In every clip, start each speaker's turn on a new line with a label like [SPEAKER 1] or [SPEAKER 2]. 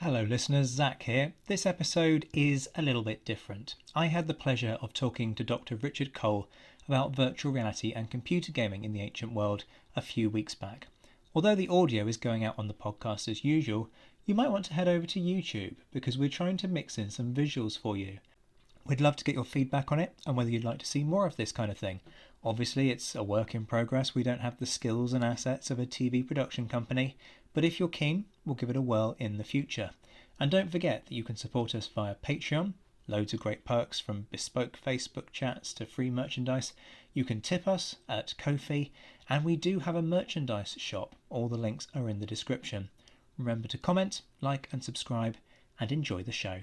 [SPEAKER 1] Hello listeners, Zack here. This episode is a little bit different. I had the pleasure of talking to Dr. Richard Cole about virtual reality and computer gaming in the ancient world a few weeks back. Although the audio is going out on the podcast as usual, you might want to head over to YouTube because we're trying to mix in some visuals for you. We'd love to get your feedback on it and whether you'd like to see more of this kind of thing. Obviously, it's a work in progress. We don't have the skills and assets of a TV production company, but if you're keen, we'll give it a whirl in the future. And don't forget that you can support us via Patreon, loads of great perks from bespoke Facebook chats to free merchandise. You can tip us at Ko-fi, and we do have a merchandise shop. All the links are in the description. Remember to comment, like and subscribe, and enjoy the show.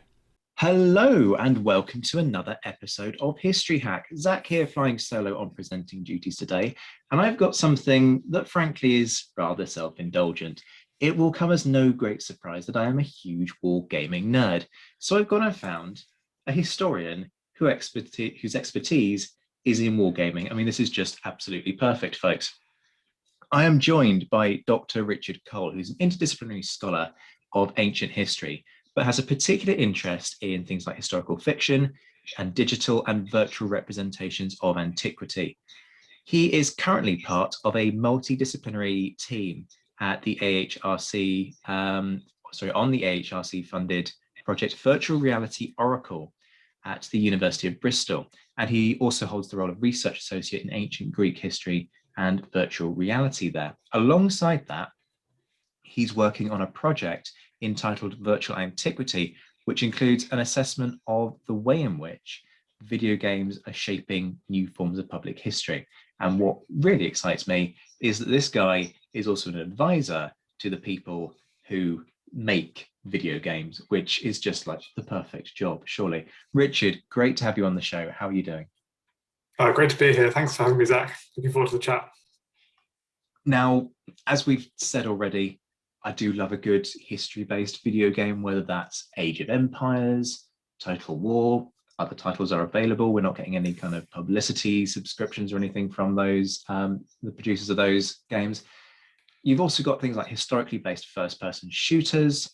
[SPEAKER 2] Hello and welcome to another episode of History Hack. Zack here, flying solo on presenting duties today, and I've got something that frankly is rather self-indulgent. It will come as no great surprise that I am a huge wargaming nerd. So I've gone and found a historian whose expertise is in wargaming. I mean, this is just absolutely perfect, folks. I am joined by Dr. Richard Cole, who's an interdisciplinary scholar of ancient history, but has a particular interest in things like historical fiction and digital and virtual representations of antiquity. He is currently part of a multidisciplinary team at the AHRC, on the AHRC funded project Virtual Reality Oracle at the University of Bristol. And he also holds the role of research associate in ancient Greek history and virtual reality there. Alongside that, he's working on a project entitled Virtual Antiquity, which includes an assessment of the way in which video games are shaping new forms of public history. And what really excites me is that this guy is also an advisor to the people who make video games, which is just like the perfect job, surely. Richard, great to have you on the show. How are you doing?
[SPEAKER 3] Great to be here. Thanks for having me, Zack. Looking forward to the chat.
[SPEAKER 2] Now, as we've said already, I do love a good history-based video game, whether that's Age of Empires, Total War. Other titles are available. We're not getting any kind of publicity, subscriptions or anything from those, the producers of those games. You've also got things like historically based first-person shooters.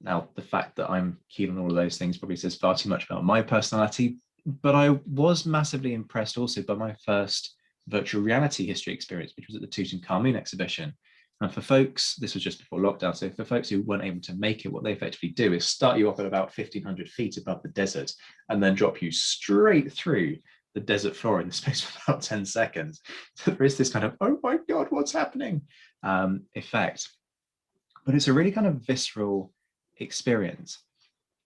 [SPEAKER 2] Now, the fact that I'm keen on all of those things probably says far too much about my personality, but I was massively impressed also by my first virtual reality history experience, which was at the Tutankhamun exhibition. And for folks, this was just before lockdown, so for folks who weren't able to make it, what they effectively do is start you off at about 1,500 feet above the desert and then drop you straight through the desert floor in the space of about 10 seconds. So there is this kind of, oh my God, what's happening effect. But it's a really kind of visceral experience.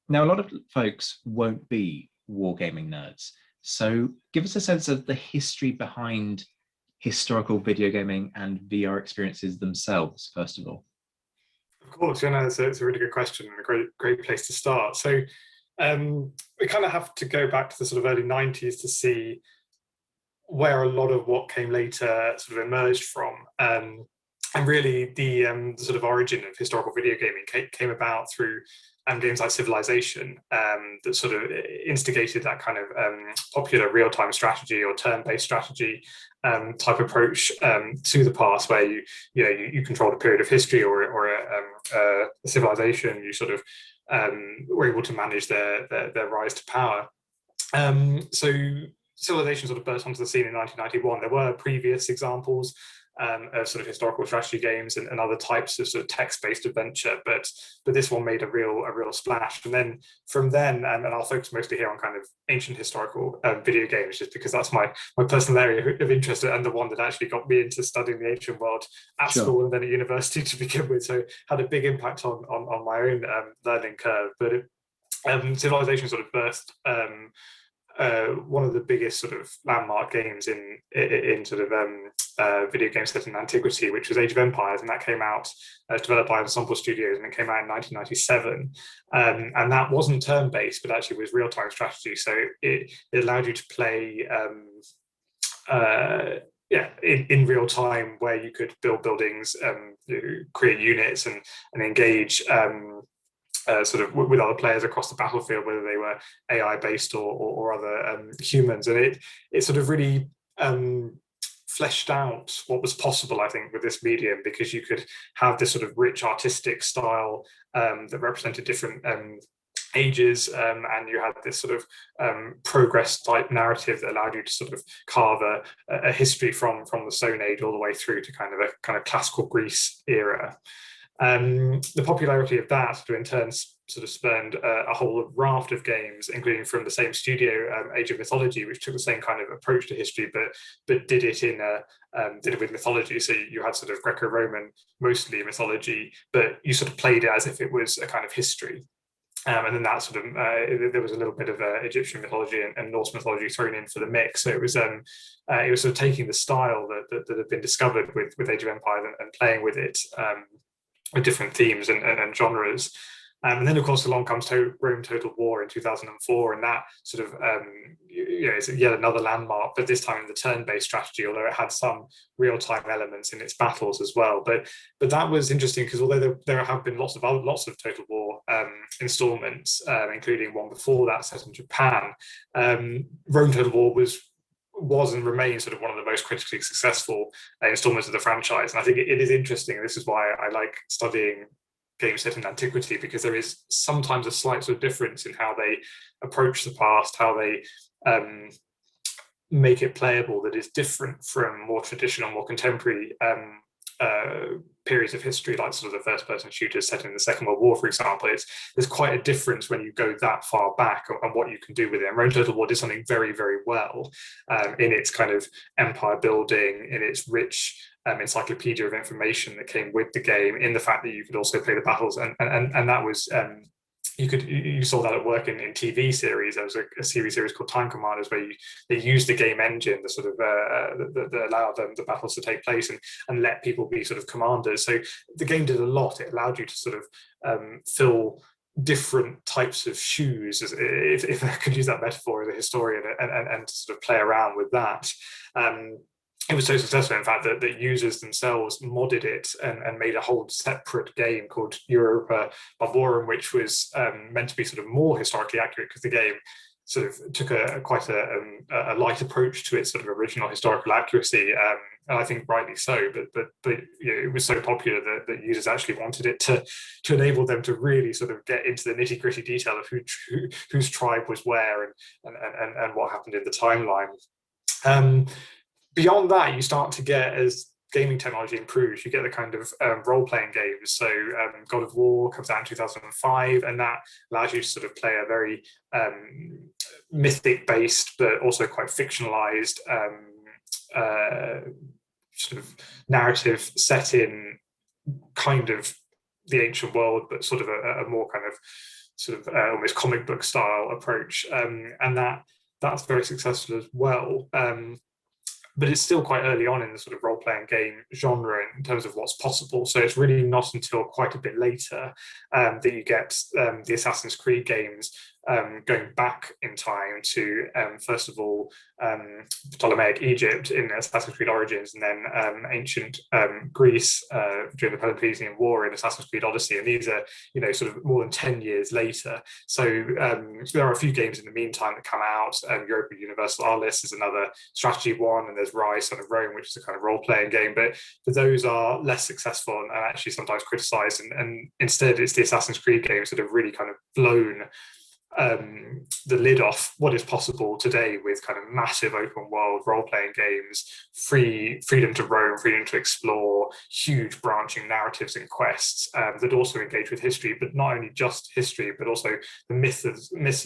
[SPEAKER 2] Now, a lot of folks won't be wargaming nerds. So give us a sense of the history behind historical video gaming and VR experiences themselves, first of all.
[SPEAKER 3] Of course, it's a really good question and a great place to start. So we kind of have to go back to the sort of early 90s to see where a lot of what came later sort of emerged from. And really the sort of origin of historical video gaming came about through games like Civilization that sort of instigated that kind of popular real-time strategy or turn-based strategy type approach to the past, where you controlled a period of history or a civilization. You sort of were able to manage their rise to power. So Civilization sort of burst onto the scene in 1991. There were previous examples of sort of historical strategy games and other types of sort of text-based adventure, but this one made a real splash. And then from then, and I'll focus mostly here on kind of ancient historical video games, just because that's my personal area of interest and the one that actually got me into studying the ancient world at school and then at university to begin with. So had a big impact on my own learning curve. But Civilization sort of burst one of the biggest sort of landmark games in sort of video game set in antiquity, which was Age of Empires, and that came out developed by Ensemble Studios, and it came out in 1997. And that wasn't turn-based, but actually was real-time strategy. So it allowed you to play in real time, where you could build buildings, create units, and engage sort of with other players across the battlefield, whether they were AI based or other humans. And it sort of really fleshed out what was possible, I think, with this medium, because you could have this sort of rich artistic style that represented different ages, and you had this sort of progress type narrative that allowed you to sort of carve a history from the Stone Age all the way through to kind of classical Greece era. The popularity of that sort of in turn sort of spurned a whole raft of games, including from the same studio, Age of Mythology, which took the same kind of approach to history, but did it with mythology. So you had sort of Greco-Roman, mostly mythology, but you sort of played it as if it was a kind of history. And then that sort of there was a little bit of Egyptian mythology and Norse mythology thrown in for the mix. So it was sort of taking the style that had been discovered with Age of Empires and playing with it with different themes and genres. And then, of course, along comes Rome Total War in 2004, and that sort of is yet another landmark, but this time in the turn-based strategy, although it had some real-time elements in its battles as well. But that was interesting because although there have been lots of Total War installments, including one before that set in Japan, Rome Total War was and remains sort of one of the most critically successful installments of the franchise. And I think it is interesting. This is why I like studying games set in antiquity, because there is sometimes a slight sort of difference in how they approach the past, how they make it playable, that is different from more traditional, more contemporary periods of history, like sort of the first-person shooters set in the Second World War, for example. There's quite a difference when you go that far back and what you can do with it. And Rome Total War did something very, very well in its kind of empire building, in its rich encyclopedia of information that came with the game, in the fact that you could also play the battles, and that was you saw that at work in TV series. There was a series called Time Commanders where they used the game engine, the sort of that allowed the battles to take place and let people be sort of commanders. So the game did a lot. It allowed you to sort of fill different types of shoes, if I could use that metaphor as a historian, and to sort of play around with that. It was so successful, in fact, that users themselves modded it and made a whole separate game called Europa Barbarum, which was meant to be sort of more historically accurate, because the game sort of took quite a light approach to its sort of original historical accuracy, and I think rightly so. But it was so popular that users actually wanted it to enable them to really sort of get into the nitty gritty detail of whose tribe was where and what happened in the timeline. Beyond that, you start to get, as gaming technology improves, you get the kind of role-playing games. So God of War comes out in 2005, and that allows you to sort of play a very mythic-based, but also quite fictionalized sort of narrative set in kind of the ancient world, but sort of a more kind of sort of almost comic book style approach. And that's very successful as well. But it's still quite early on in the sort of role-playing game genre in terms of what's possible. So it's really not until quite a bit later that you get the Assassin's Creed games going back in time to, first of all, Ptolemaic Egypt in Assassin's Creed Origins, and then ancient Greece during the Peloponnesian War in Assassin's Creed Odyssey. And these are, sort of more than 10 years later. So there are a few games in the meantime that come out. Europa Universal Alice is another strategy one, and there's Rise, Son of Rome, which is a kind of role-playing game. But those are less successful and actually sometimes criticized. And instead, it's the Assassin's Creed games that have really kind of blown the lid off what is possible today with kind of massive open world role-playing games, freedom to roam, freedom to explore, huge branching narratives and quests that also engage with history, but not only just history, but also the myths of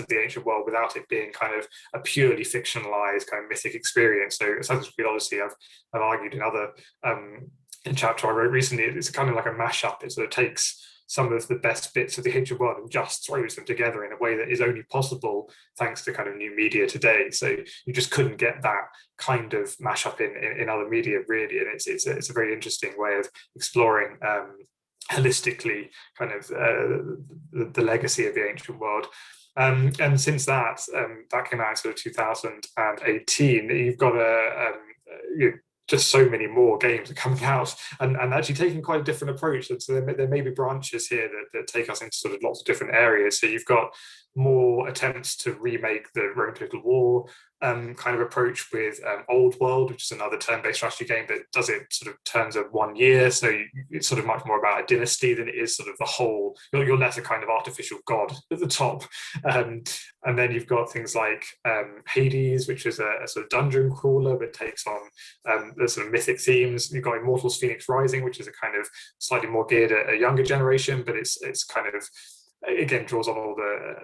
[SPEAKER 3] the ancient world without it being kind of a purely fictionalized kind of mythic experience. So Assassin's Creed Odyssey, I've argued in other in chapter I wrote recently, it's kind of like a mashup. It sort of takes some of the best bits of the ancient world and just throws them together in a way that is only possible thanks to kind of new media today. So you just couldn't get that kind of mashup in other media, really. And it's a very interesting way of exploring holistically kind of the legacy of the ancient world. And since that came out in sort of 2018, you've got just so many more games are coming out and actually taking quite a different approach. So there may be branches here that take us into sort of lots of different areas. So you've got more attempts to remake the Rome Total War kind of approach with Old World, which is another turn-based strategy game that does it sort of terms of 1 year. So it's sort of much more about a dynasty than it is sort of the whole, you're less a kind of artificial god at the top. And then you've got things like Hades, which is a sort of dungeon crawler, but takes on the sort of mythic themes. You've got Immortals Phoenix Rising, which is a kind of slightly more geared at a younger generation, but it's kind of, again, draws on all the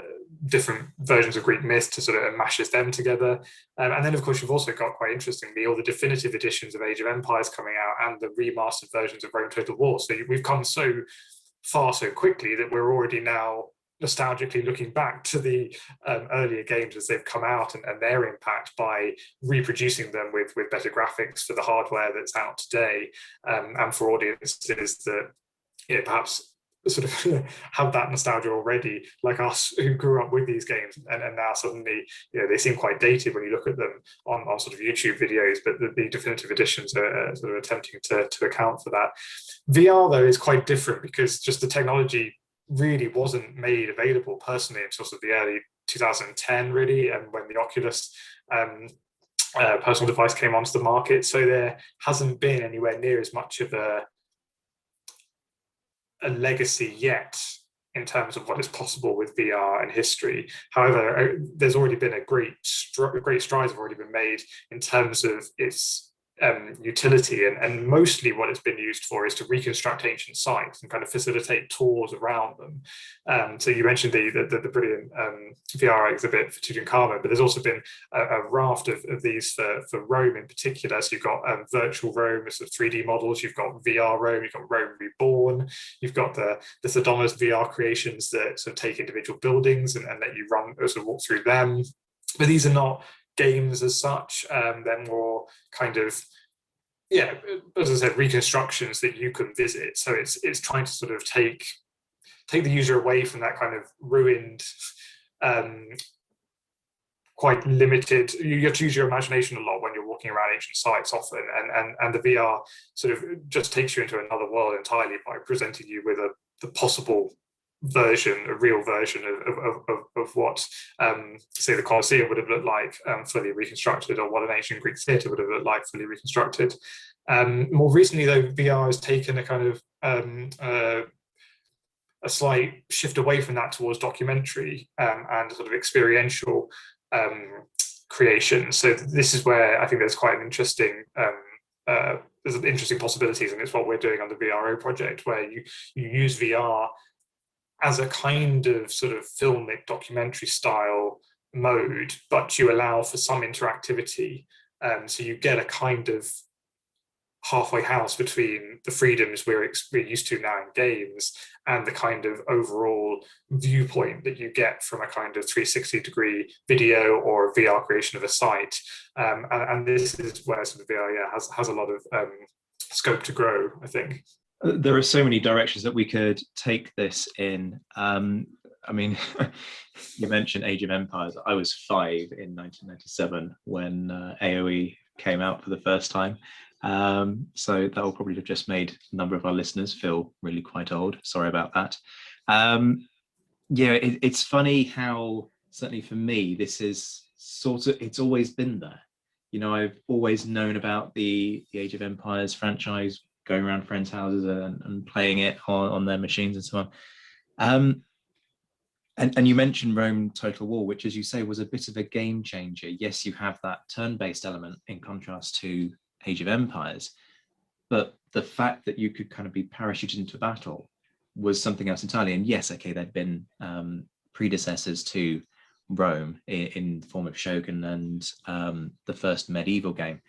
[SPEAKER 3] different versions of Greek myth to sort of mashes them together. And then, of course, you've also got, quite interestingly, all the definitive editions of Age of Empires coming out and the remastered versions of Rome Total War. So we've come so far so quickly that we're already now nostalgically looking back to the earlier games as they've come out and their impact by reproducing them with better graphics for the hardware that's out today, and for audiences that perhaps sort of have that nostalgia already, like us who grew up with these games, and now suddenly they seem quite dated when you look at them on sort of YouTube videos, but the definitive editions are sort of attempting to account for that. VR though is quite different, because just the technology really wasn't made available personally until sort of the early 2010 really, and when the Oculus personal device came onto the market. So there hasn't been anywhere near as much of a legacy yet in terms of what is possible with VR and history. However, there's already been great strides have already been made in terms of its utility, and mostly what it's been used for is to reconstruct ancient sites and kind of facilitate tours around them. So you mentioned the brilliant VR exhibit for Tutankhamun, but there's also been a raft of these for Rome in particular. So you've got virtual Rome, sort of 3D models, you've got VR Rome, you've got Rome Reborn, you've got the Sodomist VR creations that sort of take individual buildings and let you sort of walk through them. But these are not games as such. They're more kind of, as I said, reconstructions that you can visit. So it's trying to sort of take the user away from that kind of ruined, quite limited. You have to use your imagination a lot when you're walking around ancient sites often, and the VR sort of just takes you into another world entirely by presenting you with the possible version, a real version of what, say, the Colosseum would have looked like fully reconstructed, or what an ancient Greek theatre would have looked like fully reconstructed. More recently, though, VR has taken a kind of a slight shift away from that towards documentary and sort of experiential creation. So this is where I think there's quite an interesting there's interesting possibilities, and it's what we're doing on the VRO project, where you use VR as a kind of sort of filmic documentary style mode, but you allow for some interactivity. So you get a kind of halfway house between the freedoms we're used to now in games and the kind of overall viewpoint that you get from a kind of 360-degree video or a VR creation of a site. And this is where sort of VR has a lot of scope to grow, I think.
[SPEAKER 2] There are so many directions that we could take this in. I mean, you mentioned Age of Empires. I was 5 in 1997 when AOE came out for the first time. So that will probably have just made a number of our listeners feel really quite old. Sorry about that. It's funny how, certainly for me, this is sort of, it's always been there. I've always known about the Age of Empires franchise, going around friends' houses and playing it on their machines and so on. And you mentioned Rome Total War, which, as you say, was a bit of a game changer. Yes, you have that turn-based element in contrast to Age of Empires, but the fact that you could kind of be parachuted into battle was something else entirely. And yes, okay, there'd been predecessors to Rome in the form of Shogun and the first medieval game.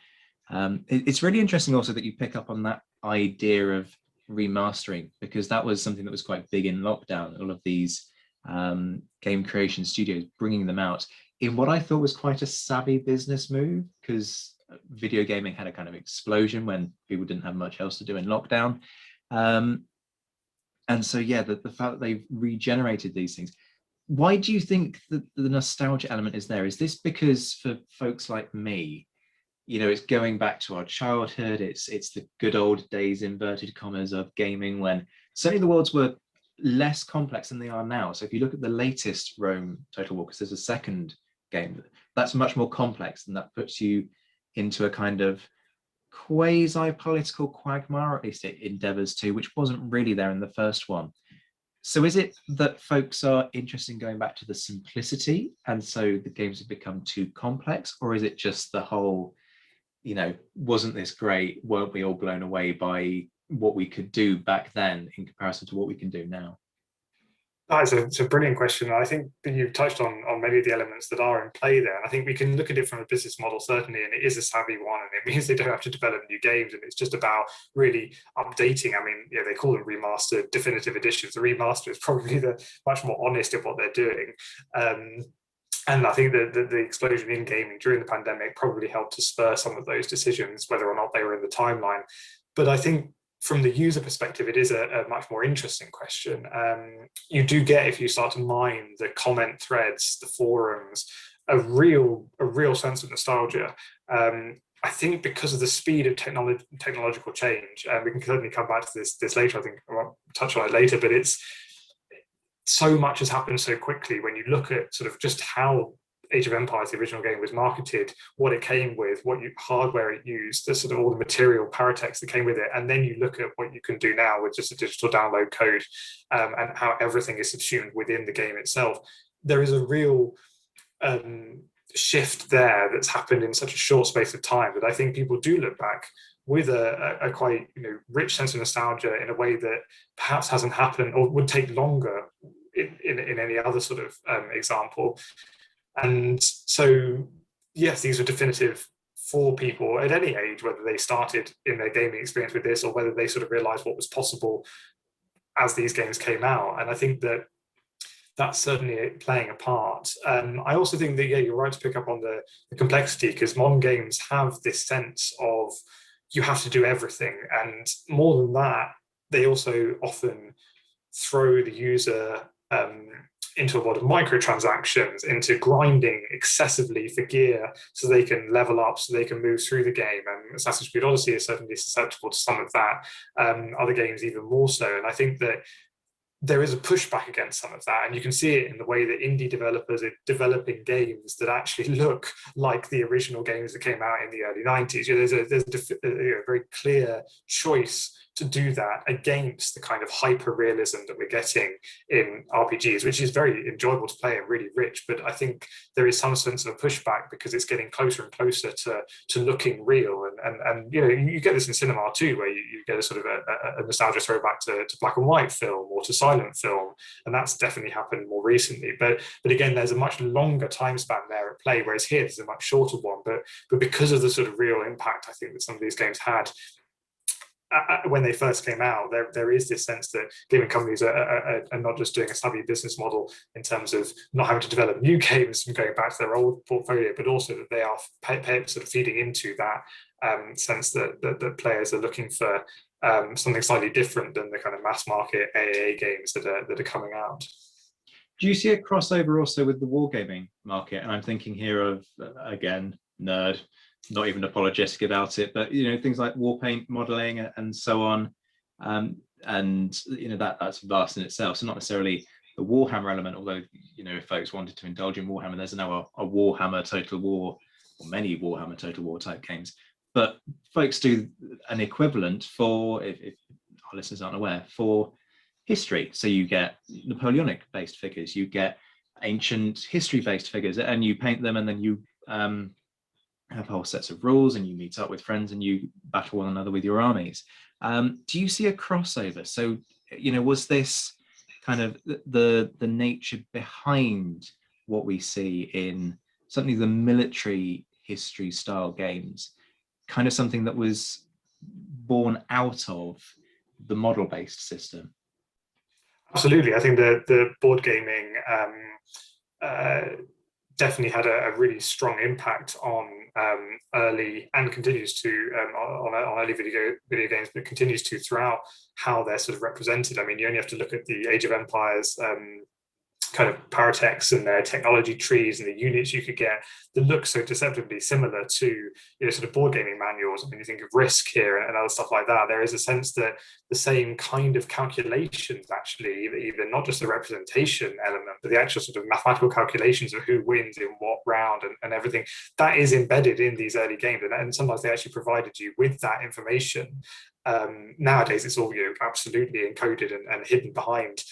[SPEAKER 2] It's really interesting also that you pick up on that idea of remastering, because that was something that was quite big in lockdown. All of these game creation studios bringing them out in what I thought was quite a savvy business move, because video gaming had a kind of explosion when people didn't have much else to do in lockdown. And so, the fact that they've regenerated these things, why do you think that the nostalgia element is there? Is this because for folks like me, it's going back to our childhood, it's the good old days, inverted commas, of gaming, when certainly the worlds were less complex than they are now. So if you look at the latest Rome Total War, because there's a second game that's much more complex, and that puts you into a kind of quasi-political quagmire, or at least it endeavors to, which wasn't really there in the first one. So is it that folks are interested in going back to the simplicity, and so the games have become too complex, or is it just the whole, wasn't this great? Weren't we all blown away by what we could do back then in comparison to what we can do now?
[SPEAKER 3] It's a brilliant question. I think that you've touched on many of the elements that are in play there. And I think we can look at it from a business model, certainly, and it is a savvy one. And it means they don't have to develop new games. And it's just about really updating. I mean, they call them remastered definitive editions. The remaster is probably the much more honest of what they're doing. And I think that the explosion in gaming during the pandemic probably helped to spur some of those decisions, whether or not they were in the timeline. But I think from the user perspective, it is a much more interesting question. You do get, if you start to mine the comment threads, the forums, a real sense of nostalgia. I think because of the speed of technological change, and we can certainly come back to this later. I think I'll touch on it later, but it's so much has happened so quickly when you look at sort of just how Age of Empires, the original game, was marketed, what it came with, hardware it used, the sort of all the material paratext that came with it, and then you look at what you can do now with just a digital download code, and how everything is subsumed within the game itself. There is a real shift there that's happened in such a short space of time that I think people do look back with a quite rich sense of nostalgia in a way that perhaps hasn't happened or would take longer in any other sort of example. And so, yes, these are definitive for people at any age, whether they started in their gaming experience with this or whether they sort of realized what was possible as these games came out. And I think that that's certainly playing a part. I also think that, you're right to pick up on the complexity, because modern games have this sense of you have to do everything. And more than that, they also often throw the user into a lot of microtransactions, into grinding excessively for gear so they can level up, so they can move through the game. And Assassin's Creed Odyssey is certainly susceptible to some of that. Other games even more so. And I think that there is a pushback against some of that, and you can see it in the way that indie developers are developing games that actually look like the original games that came out in the early 90s. There's a very clear choice to do that against the kind of hyper realism that we're getting in RPGs, which is very enjoyable to play and really rich. But I think there is some sense of a pushback because it's getting closer and closer to looking real. And you get this in cinema too, where you get a sort of a nostalgia throwback to black and white film or to silent film, and that's definitely happened more recently. But again, there's a much longer time span there at play, whereas here there's a much shorter one. But because of the sort of real impact I think that some of these games had when they first came out, there is this sense that gaming companies are not just doing a savvy business model in terms of not having to develop new games from going back to their old portfolio, but also that they are sort of feeding into that sense that players are looking for something slightly different than the kind of mass market AAA games that are coming out.
[SPEAKER 2] Do you see a crossover also with the wargaming market? And I'm thinking here of, again, nerd, not even apologetic about it, but things like war paint modeling and so on, and that's vast in itself. So not necessarily the Warhammer element, although if folks wanted to indulge in Warhammer, there's now a Warhammer Total War, or many Warhammer Total War type games. But folks do an equivalent for, if our listeners aren't aware, for history. So you get Napoleonic based figures, you get ancient history based figures, and you paint them, and then you have whole sets of rules, and you meet up with friends and you battle one another with your armies. Do you see a crossover? So, was this kind of the nature behind what we see in certainly the military history style games, kind of something that was born out of the model based system?
[SPEAKER 3] Absolutely. I think the board gaming definitely had a really strong impact on early, and continues to on early video games, but continues to throughout how they're sort of represented. I mean, you only have to look at the Age of Empires kind of paratext and their technology trees and the units you could get that look so deceptively similar to sort of board gaming manuals. I mean, you think of Risk here and other stuff like that. There is a sense that the same kind of calculations, actually, even not just the representation element, but the actual sort of mathematical calculations of who wins in what round and everything, that is embedded in these early games. And sometimes they actually provided you with that information. Nowadays, it's all absolutely encoded and hidden behind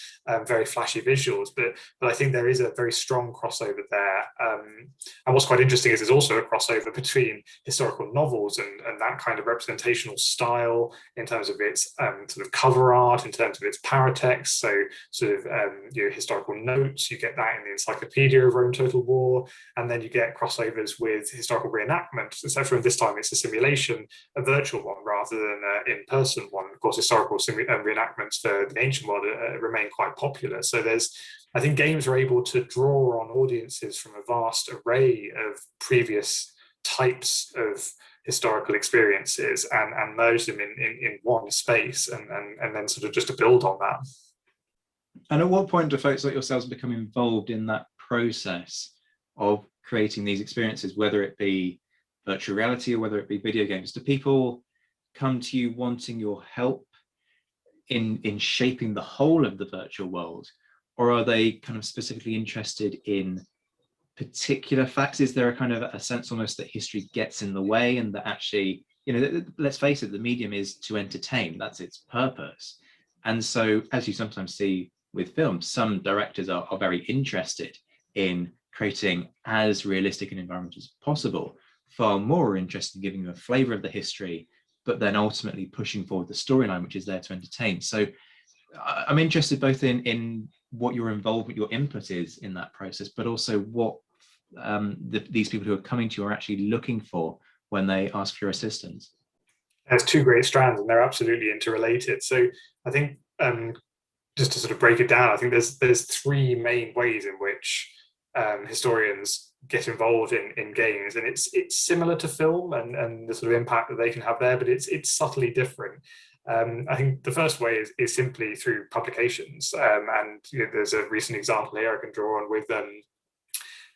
[SPEAKER 3] very flashy visuals, but I think there is a very strong crossover there. And what's quite interesting is there's also a crossover between historical novels and that kind of representational style in terms of its sort of cover art, in terms of its paratext. So sort of historical notes, you get that in the Encyclopedia of Rome Total War, and then you get crossovers with historical reenactments, etc. And this time it's a simulation, a virtual one rather than an in-person one. Of course, historical reenactments for the ancient world remain quite popular. So I think games are able to draw on audiences from a vast array of previous types of historical experiences and merge them in one space and then sort of just to build on that.
[SPEAKER 2] And at what point do folks like yourselves become involved in that process of creating these experiences, whether it be virtual reality or whether it be video games? Do people come to you wanting your help in shaping the whole of the virtual world, or are they kind of specifically interested in particular facts? Is there a kind of a sense almost that history gets in the way, and that actually, let's face it, the medium is to entertain, that's its purpose. And so, as you sometimes see with films, some directors are very interested in creating as realistic an environment as possible, far more interested in giving you a flavor of the history, but then ultimately pushing forward the storyline, which is there to entertain. So I'm interested both in what your involvement, your input is in that process, but also what these people who are coming to you are actually looking for when they ask for your assistance.
[SPEAKER 3] There's two great strands, and they're absolutely interrelated. So I think just to sort of break it down, I think there's three main ways in which historians get involved in games, and it's similar to film and the sort of impact that they can have there, but it's subtly different. I think the first way is simply through publications, and there's a recent example here I can draw on with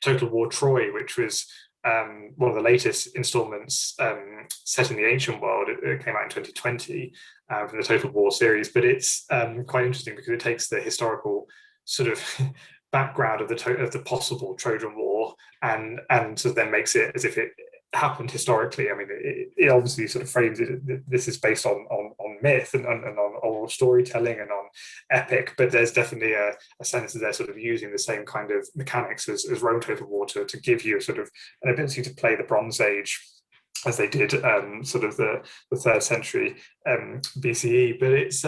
[SPEAKER 3] Total War Troy, which was one of the latest installments set in the ancient world. It came out in 2020 from the Total War series, but it's quite interesting because it takes the historical sort of background of the possible Trojan War and sort of then makes it as if it happened historically. I mean, it obviously sort of frames it. This is based on myth and on oral storytelling and on epic, but there's definitely a sense that they're sort of using the same kind of mechanics as Rome Total War to give you sort of an ability to play the Bronze Age as they did sort of the 3rd century BCE. But it's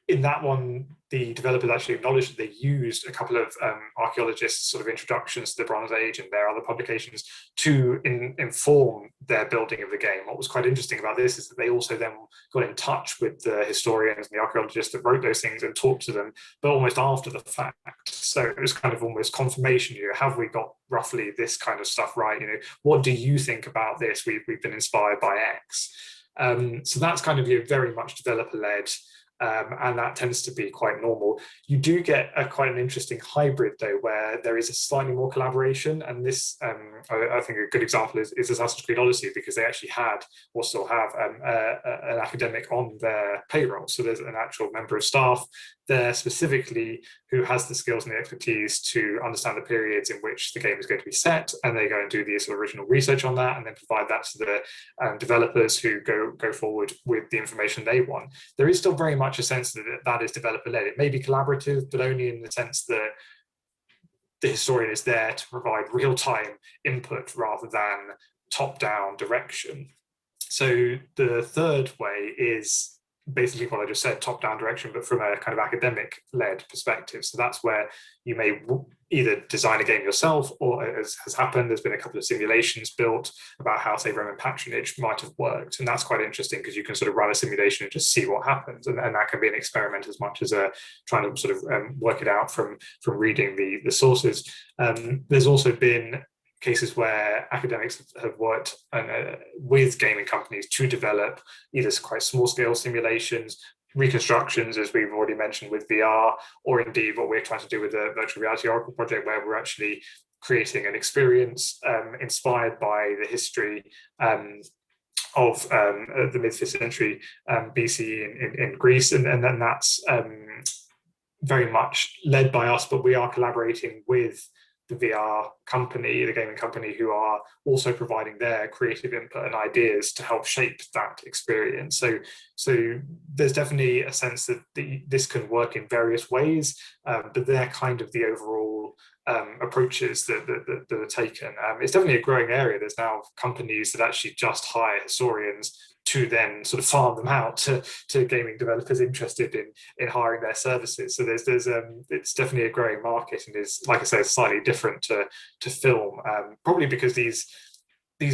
[SPEAKER 3] in that one, the developers actually acknowledged that they used a couple of archaeologists' sort of introductions to the Bronze Age and their other publications to inform their building of the game. What was quite interesting about this is that they also then got in touch with the historians and the archaeologists that wrote those things and talked to them, but almost after the fact. So it was kind of almost confirmation, have we got roughly this kind of stuff right? What do you think about this? We've been inspired by X. So that's kind of very much developer-led. And that tends to be quite normal. You do get quite an interesting hybrid, though, where there is a slightly more collaboration. And this, I think a good example is Assassin's Creed Odyssey, because they actually had, or still have, an academic on their payroll. So there's an actual member of staff there specifically who has the skills and the expertise to understand the periods in which the game is going to be set, and they go and do the sort of original research on that and then provide that to the developers who go forward with the information they want. There is still very much a sense that is developer-led. It may be collaborative, but only in the sense that the historian is there to provide real-time input rather than top-down direction. So the third way is basically what I just said, top-down direction, but from a kind of academic-led perspective. So that's where you may either design a game yourself, or, as has happened, there's been a couple of simulations built about how, say, Roman patronage might have worked. And that's quite interesting because you can sort of run a simulation and just see what happens. And that can be an experiment as much as trying to sort of work it out from reading the sources. There's also been cases where academics have worked with gaming companies to develop either quite small scale simulations, reconstructions, as we've already mentioned with VR, or indeed what we're trying to do with the virtual reality Oracle project, where we're actually creating an experience inspired by the history of the mid-5th century BCE in Greece, and then that's very much led by us, but we are collaborating with the VR company, the gaming company, who are also providing their creative input and ideas to help shape that experience. So there's definitely a sense that this can work in various ways, but they're kind of the overall approaches that are taken. It's definitely a growing area. There's now companies that actually just hire historians to then sort of farm them out to gaming developers interested in hiring their services. So there's it's definitely a growing market, and is, like I say, slightly different to film, probably because these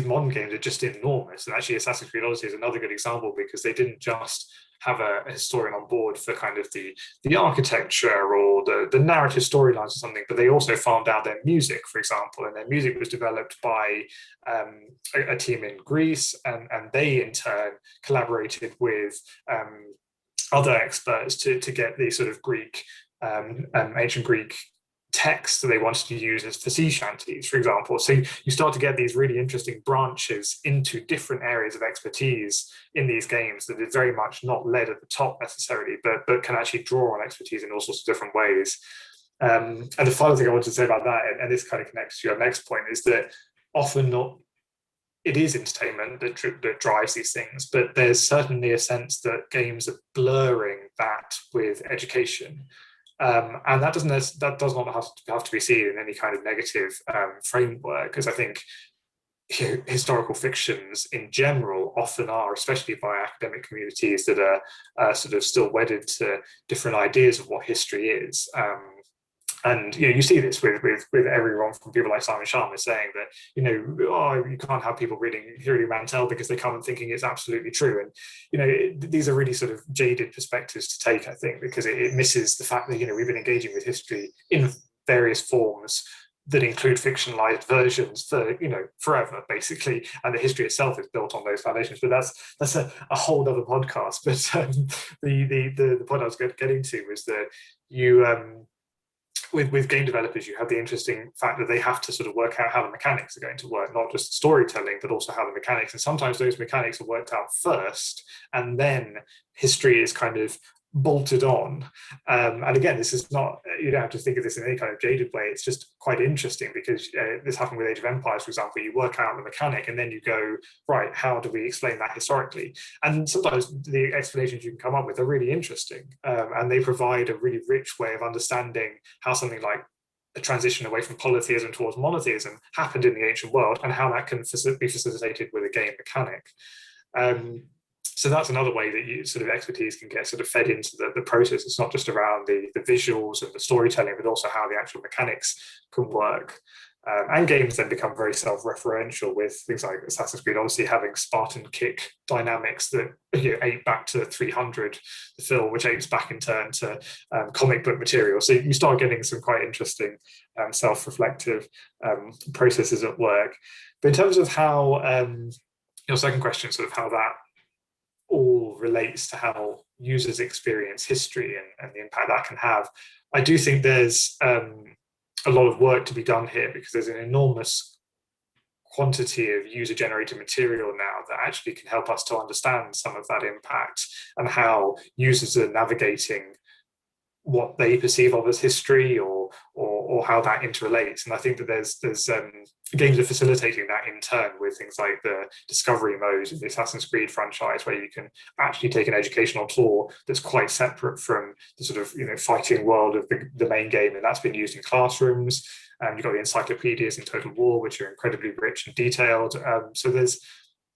[SPEAKER 3] modern games are just enormous. And actually Assassin's Creed Odyssey is another good example, because they didn't just have a historian on board for kind of the architecture or the narrative storylines or something, but they also farmed out their music, for example, and their music was developed by a team in Greece, and they in turn collaborated with other experts to get the sort of Greek, ancient Greek text that they wanted to use as for sea shanties, for example. So you start to get these really interesting branches into different areas of expertise in these games that is very much not led at the top necessarily, but can actually draw on expertise in all sorts of different ways. And the final thing I wanted to say about that, and this kind of connects to your next point, is that often not it is entertainment that drives these things, but there's certainly a sense that games are blurring that with education. And that does not have to be seen in any kind of negative framework, because I think historical fictions in general often are, especially by academic communities that are sort of still wedded to different ideas of what history is. And you see this with everyone from people like Simon Sharma saying that you can't have people reading Hilary Mantel because they come and thinking it's absolutely true. And these are really sort of jaded perspectives to take, I think, because it misses the fact that we've been engaging with history in various forms that include fictionalized versions for forever, basically, and the history itself is built on those foundations. But that's a whole other podcast. But the point I was getting to was that with game developers, you have the interesting fact that they have to sort of work out how the mechanics are going to work, not just storytelling, but also how the mechanics. And sometimes those mechanics are worked out first, and then history is kind of bolted on. And again, this is not, you don't have to think of this in any kind of jaded way. It's just quite interesting because this happened with Age of Empires, for example. You work out the mechanic and then you go, right, how do we explain that historically? And sometimes the explanations you can come up with are really interesting, and they provide a really rich way of understanding how something like a transition away from polytheism towards monotheism happened in the ancient world, and how that can be facilitated with a game mechanic. So that's another way that you sort of expertise can get sort of fed into the process. It's not just around the visuals and the storytelling, but also how the actual mechanics can work. And games then become very self-referential, with things like Assassin's Creed Odyssey having Spartan kick dynamics that ape back to 300, the film, which apes back in turn to comic book material. So you start getting some quite interesting self-reflective processes at work. But in terms of how your second question, sort of how that all relates to how users experience history and the impact that can have, I do think there's a lot of work to be done here, because there's an enormous quantity of user-generated material now that actually can help us to understand some of that impact and how users are navigating what they perceive of as history, or how that interrelates. And I think that there's games are facilitating that in turn, with things like the discovery mode in the Assassin's Creed franchise, where you can actually take an educational tour that's quite separate from the sort of fighting world of the main game, and that's been used in classrooms. You've got the encyclopedias in Total War, which are incredibly rich and detailed. So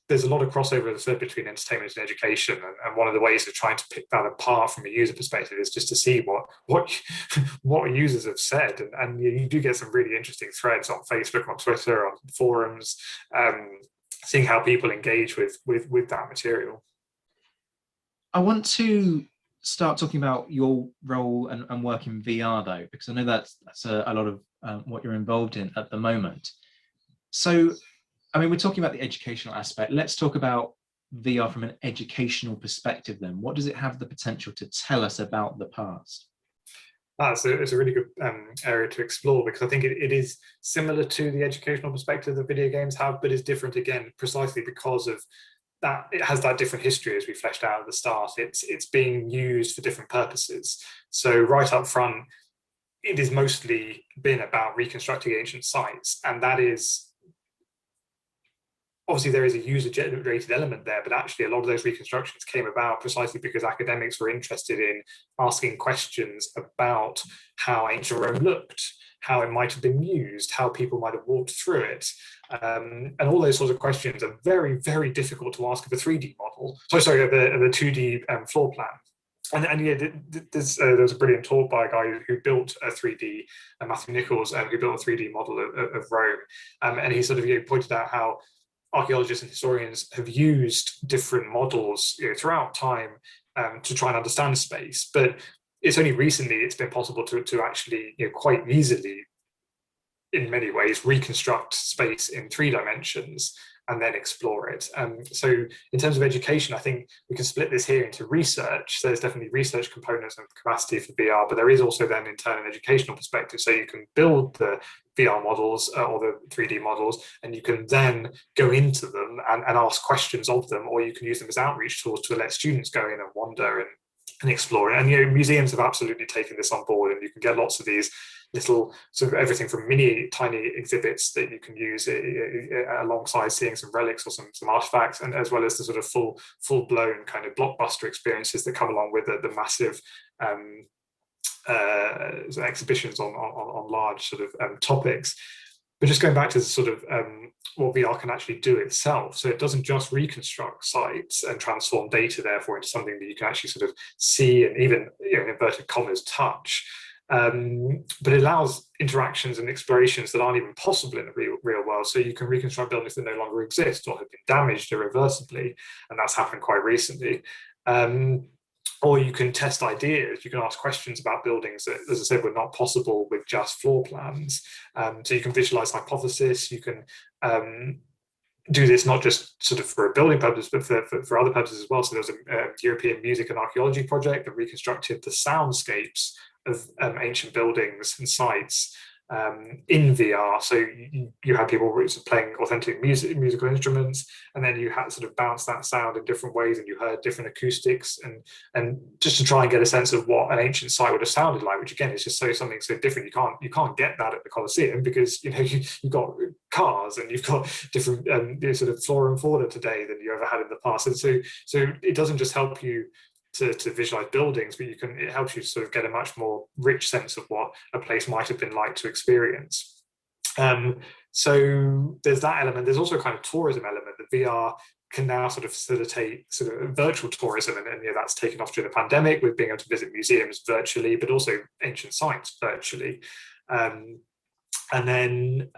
[SPEAKER 3] there's a lot of crossover between entertainment and education, and one of the ways of trying to pick that apart from a user perspective is just to see what users have said, and you do get some really interesting threads on Facebook, on Twitter, on forums, seeing how people engage with that material.
[SPEAKER 2] I want to start talking about your role and work in VR, though, because I know that's a lot of what you're involved in at the moment. So, I mean, we're talking about the educational aspect. Let's talk about VR from an educational perspective then? What does it have the potential to tell us about the past?
[SPEAKER 3] It's a really good area to explore, because I think it is similar to the educational perspective that video games have, but is different again precisely because of that. It has that different history, as we fleshed out at the start. It's being used for different purposes. So right up front, it has mostly been about reconstructing ancient sites, and that is obviously there is a user-generated element there, but actually a lot of those reconstructions came about precisely because academics were interested in asking questions about how ancient Rome looked, how it might have been used, how people might have walked through it. And all those sorts of questions are very, very difficult to ask of a 3D model. Sorry, of a 2D floor plan. And yeah, there was a brilliant talk by a guy who built a 3D, Matthew Nichols, who built a 3D model of Rome. And he sort of pointed out how archaeologists and historians have used different models throughout time to try and understand space, but it's only recently it's been possible to actually quite easily, in many ways, reconstruct space in 3 dimensions and then explore it. So in terms of education, I think we can split this here into research. So there's definitely research components and capacity for VR, but there is also then in turn an educational perspective. So you can build the VR models or the 3D models, and you can then go into them and ask questions of them, or you can use them as outreach tools to let students go in and wander and explore it. And museums have absolutely taken this on board, and you can get lots of these little sort of everything from mini tiny exhibits that you can use alongside seeing some relics or some artifacts, and as well as the sort of full-blown kind of blockbuster experiences that come along with the massive exhibitions on large sort of topics. But just going back to the sort of what VR can actually do itself. So it doesn't just reconstruct sites and transform data, therefore, into something that you can actually sort of see and even, in inverted commas, touch. But it allows interactions and explorations that aren't even possible in the real world. So you can reconstruct buildings that no longer exist or have been damaged irreversibly, and that's happened quite recently. Or you can test ideas. You can ask questions about buildings that, as I said, were not possible with just floor plans. So you can visualize hypothesis. You can do this not just sort of for a building purpose, but for other purposes as well. So there's a European music and archaeology project that reconstructed the soundscapes of ancient buildings and sites in VR. So you had people playing authentic musical instruments, and then you had to sort of bounce that sound in different ways, and you heard different acoustics, and just to try and get a sense of what an ancient site would have sounded like, which again is just something so different. You can't get that at the Colosseum, because you've got cars and you've got different sort of flora and fauna today than you ever had in the past. And so it doesn't just help you to visualize buildings, but it helps you sort of get a much more rich sense of what a place might have been like to experience. So there's that element. There's also a kind of tourism element that VR can now sort of facilitate sort of virtual tourism, and that's taken off during the pandemic with being able to visit museums virtually, but also ancient sites virtually. And then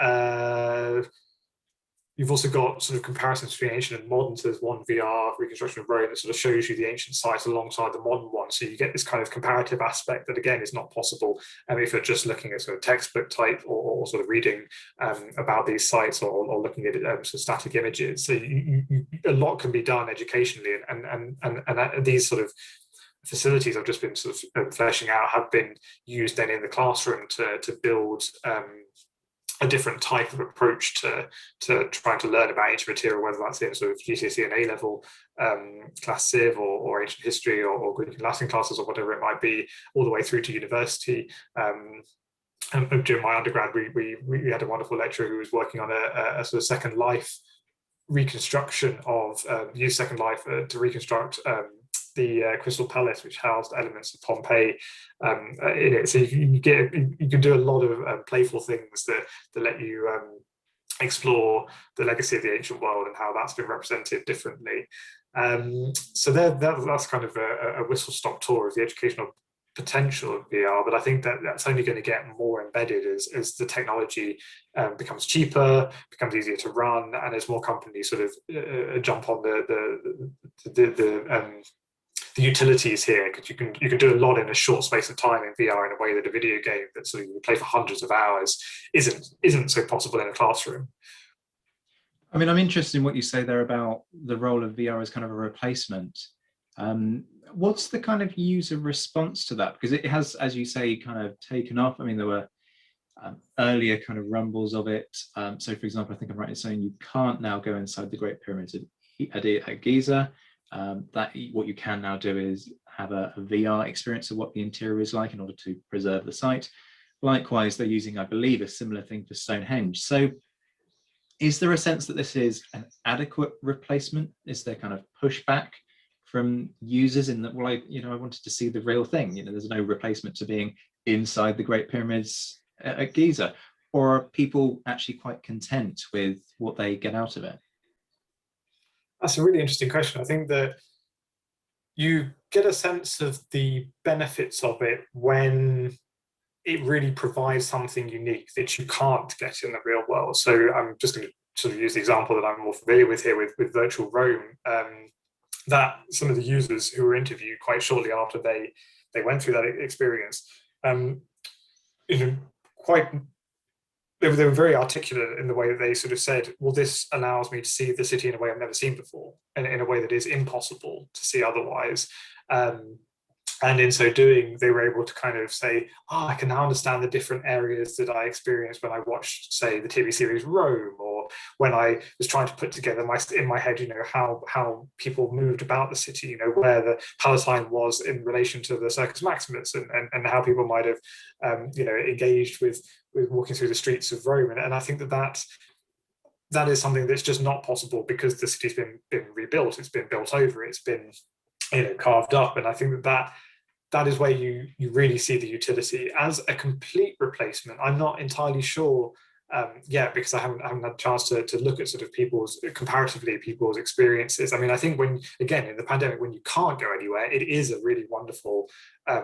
[SPEAKER 3] you've also got sort of comparisons between ancient and modern. So there's one VR reconstruction of Rome that sort of shows you the ancient sites alongside the modern one. So you get this kind of comparative aspect that, again, is not possible if you're just looking at sort of textbook type or sort of reading about these sites or looking at sort of static images. So a lot can be done educationally, and these sort of facilities I've just been sort of fleshing out have been used then in the classroom to build a different type of approach to trying to learn about ancient material, whether that's in sort of GCSE and A-level class Civ or ancient history or Greek and Latin classes or whatever it might be, all the way through to university. And during my undergrad, we had a wonderful lecturer who was working on a sort of Second Life reconstruction of use Second Life to reconstruct the Crystal Palace, which housed elements of Pompeii in it. So you can do a lot of playful things that let you explore the legacy of the ancient world and how that's been represented differently. So that's kind of a whistle-stop tour of the educational potential of VR, but I think that's only going to get more embedded as the technology becomes cheaper, becomes easier to run, and as more companies sort of jump on the utilities here, because you can do a lot in a short space of time in VR in a way that a video game that sort of you play for hundreds of hours isn't so possible in a classroom.
[SPEAKER 2] I mean, I'm interested in what you say there about the role of VR as kind of a replacement. What's the kind of user response to that? Because it has, as you say, kind of taken off. I mean, there were earlier kind of rumbles of it. So, for example, I think I'm right in saying you can't now go inside the Great Pyramids at Giza. That what you can now do is have a VR experience of what the interior is like in order to preserve the site. Likewise, they're using, I believe, a similar thing for Stonehenge. So, is there a sense that this is an adequate replacement? Is there kind of pushback from users in that, well, I wanted to see the real thing. There's no replacement to being inside the Great Pyramids at Giza. Or are people actually quite content with what they get out of it?
[SPEAKER 3] That's a really interesting question. I think that you get a sense of the benefits of it when it really provides something unique that you can't get in the real world. So I'm just going to sort of use the example that I'm more familiar with here with virtual Rome. That some of the users who were interviewed quite shortly after they went through that experience, you know, quite they were very articulate in the way that they sort of said, well, this allows me to see the city in a way I've never seen before, and in a way that is impossible to see otherwise. And in so doing, they were able to kind of say, oh, I can now understand the different areas that I experienced when I watched, say, the TV series Rome, or when I was trying to put together in my head, how people moved about the city, where the Palatine was in relation to the Circus Maximus, and how people might have, engaged with walking through the streets of Rome. And I think that is something that's just not possible because the city's been rebuilt, it's been built over, it's been carved up. And I think that is where you really see the utility. As a complete replacement, I'm not entirely sure yet, because I haven't had a chance to look at sort of people's experiences. I mean, I think when, again, in the pandemic, when you can't go anywhere, it is a really wonderful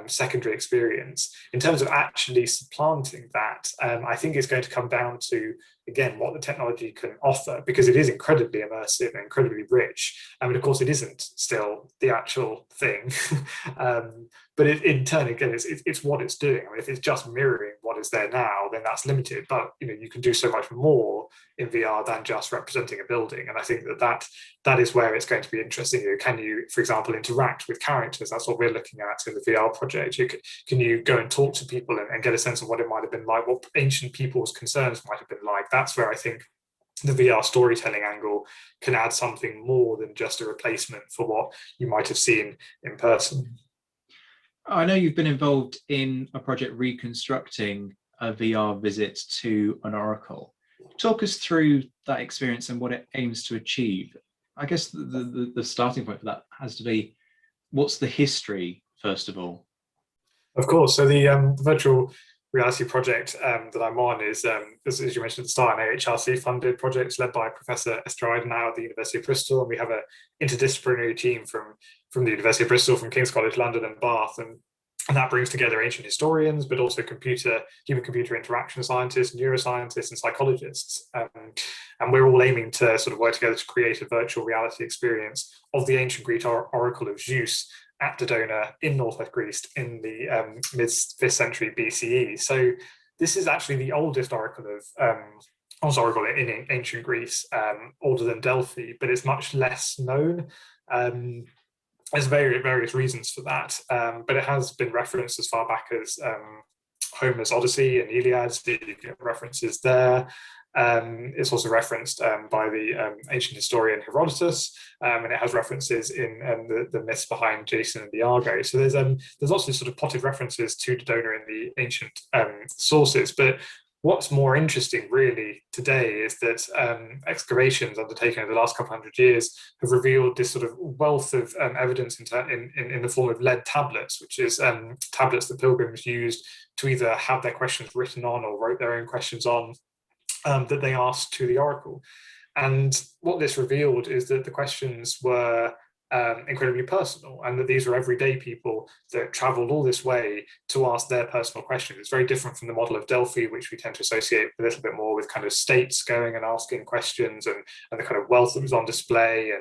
[SPEAKER 3] secondary experience. In terms of actually supplanting that, I think it's going to come down to, again, what the technology can offer, because it is incredibly immersive and incredibly rich. I mean, of course, it isn't still the actual thing, but in turn, again, it's what it's doing. I mean, if it's just mirroring what is there now, then that's limited. But you can do so much more in VR than just representing a building. And I think that is where it's going to be interesting. Can you, for example, interact with characters? That's what we're looking at in the VR project. Can you go and talk to people and get a sense of what it might have been like, what ancient people's concerns might have been like? That's where I think the VR storytelling angle can add something more than just a replacement for what you might have seen in person.
[SPEAKER 2] I know you've been involved in a project reconstructing a VR visit to an oracle. Talk us through that experience and what it aims to achieve. I guess the starting point for that has to be, what's the history, first of all?
[SPEAKER 3] Of course. So the virtual reality project that I'm on is, as you mentioned at the start, an AHRC funded project led by Professor Esther Eidenau at the University of Bristol. And we have an interdisciplinary team from the University of Bristol, from King's College London and Bath. And that brings together ancient historians, but also human-computer interaction scientists, neuroscientists, and psychologists. And we're all aiming to sort of work together to create a virtual reality experience of the ancient Greek oracle of Zeus at Dodona in northwest Greece in the mid-5th century BCE. So this is actually the oldest oracle in ancient Greece, older than Delphi, but it's much less known. There's various reasons for that, but it has been referenced as far back as Homer's Odyssey and Iliad, so you get references there. It's also referenced by the ancient historian Herodotus, and it has references in the myths behind Jason and the Argo. So there's lots of sort of potted references to Dodona in the ancient sources. But what's more interesting really today is that excavations undertaken over the last couple hundred years have revealed this sort of wealth of evidence in the form of lead tablets, which is tablets that pilgrims used to either have their questions written on or wrote their own questions on, that they asked to the oracle. And what this revealed is that the questions were incredibly personal, and that these were everyday people that traveled all this way to ask their personal questions. It's very different from the model of Delphi, which we tend to associate a little bit more with kind of states going and asking questions, and the kind of wealth that was on display,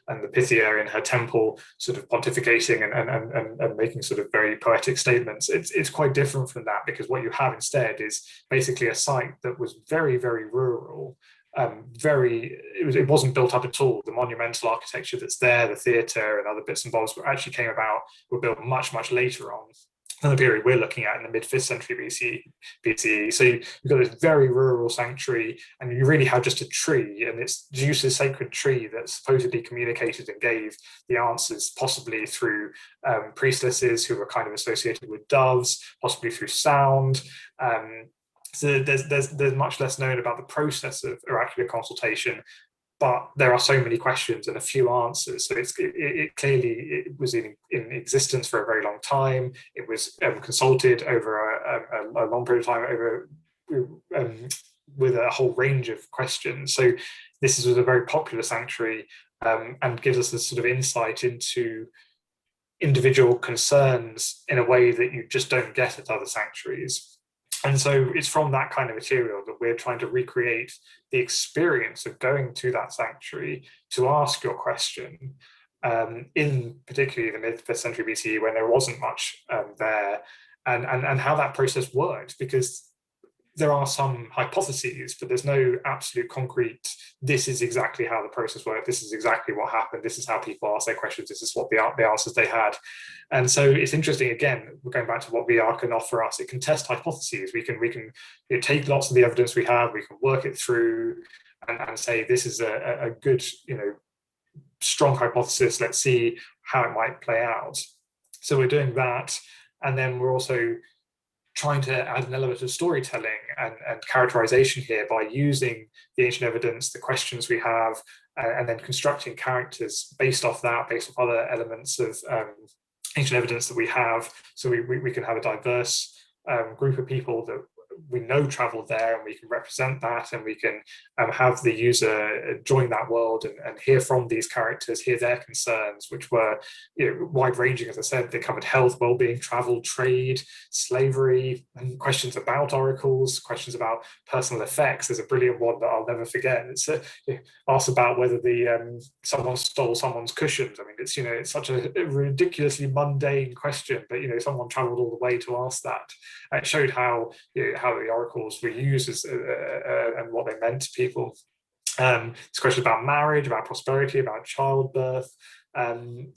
[SPEAKER 3] and the Pythia in her temple sort of pontificating and making sort of very poetic statements. It's quite different from that, because what you have instead is basically a site that was very, very rural, it wasn't built up at all. The monumental architecture that's there, the theatre and other bits and bobs were built much later on than the period we're looking at in the mid 5th century BCE. So you've got this very rural sanctuary, and you really have just a tree, and it's Zeus's sacred tree that supposedly communicated and gave the answers, possibly through priestesses who were kind of associated with doves, possibly through sound. So there's much less known about the process of oracular consultation, but there are so many questions and a few answers. So it clearly was in existence for a very long time. It was consulted over a long period of time over with a whole range of questions. So this was a very popular sanctuary, and gives us this sort of insight into individual concerns in a way that you just don't get at other sanctuaries. And so it's from that kind of material that we're trying to recreate the experience of going to that sanctuary to ask your question, in particularly the mid 5th century BCE, when there wasn't much there, and how that process worked, because there are some hypotheses, but there's no absolute concrete, this is exactly how the process worked, this is exactly what happened, this is how people ask their questions, this is what the answers they had. And so it's interesting, again, we're going back to what VR can offer us. It can test hypotheses. We can take lots of the evidence we have, we can work it through and say, this is a good, strong hypothesis, let's see how it might play out. So we're doing that. And then we're also trying to add an element of storytelling and characterization here by using the ancient evidence, the questions we have, and then constructing characters based off other elements of ancient evidence that we have. So we can have a diverse group of people that we know traveled there, and we can represent that, and we can have the user join that world and hear from these characters, hear their concerns, which were wide ranging. As I said, they covered health, well-being, travel, trade, slavery, and questions about oracles, questions about personal effects. There's a brilliant one that I'll never forget. It's asks about whether someone stole someone's cushions. I mean, it's such a ridiculously mundane question, but someone traveled all the way to ask that. It showed how the oracles were used and what they meant to people. It's questions about marriage, about prosperity, about childbirth.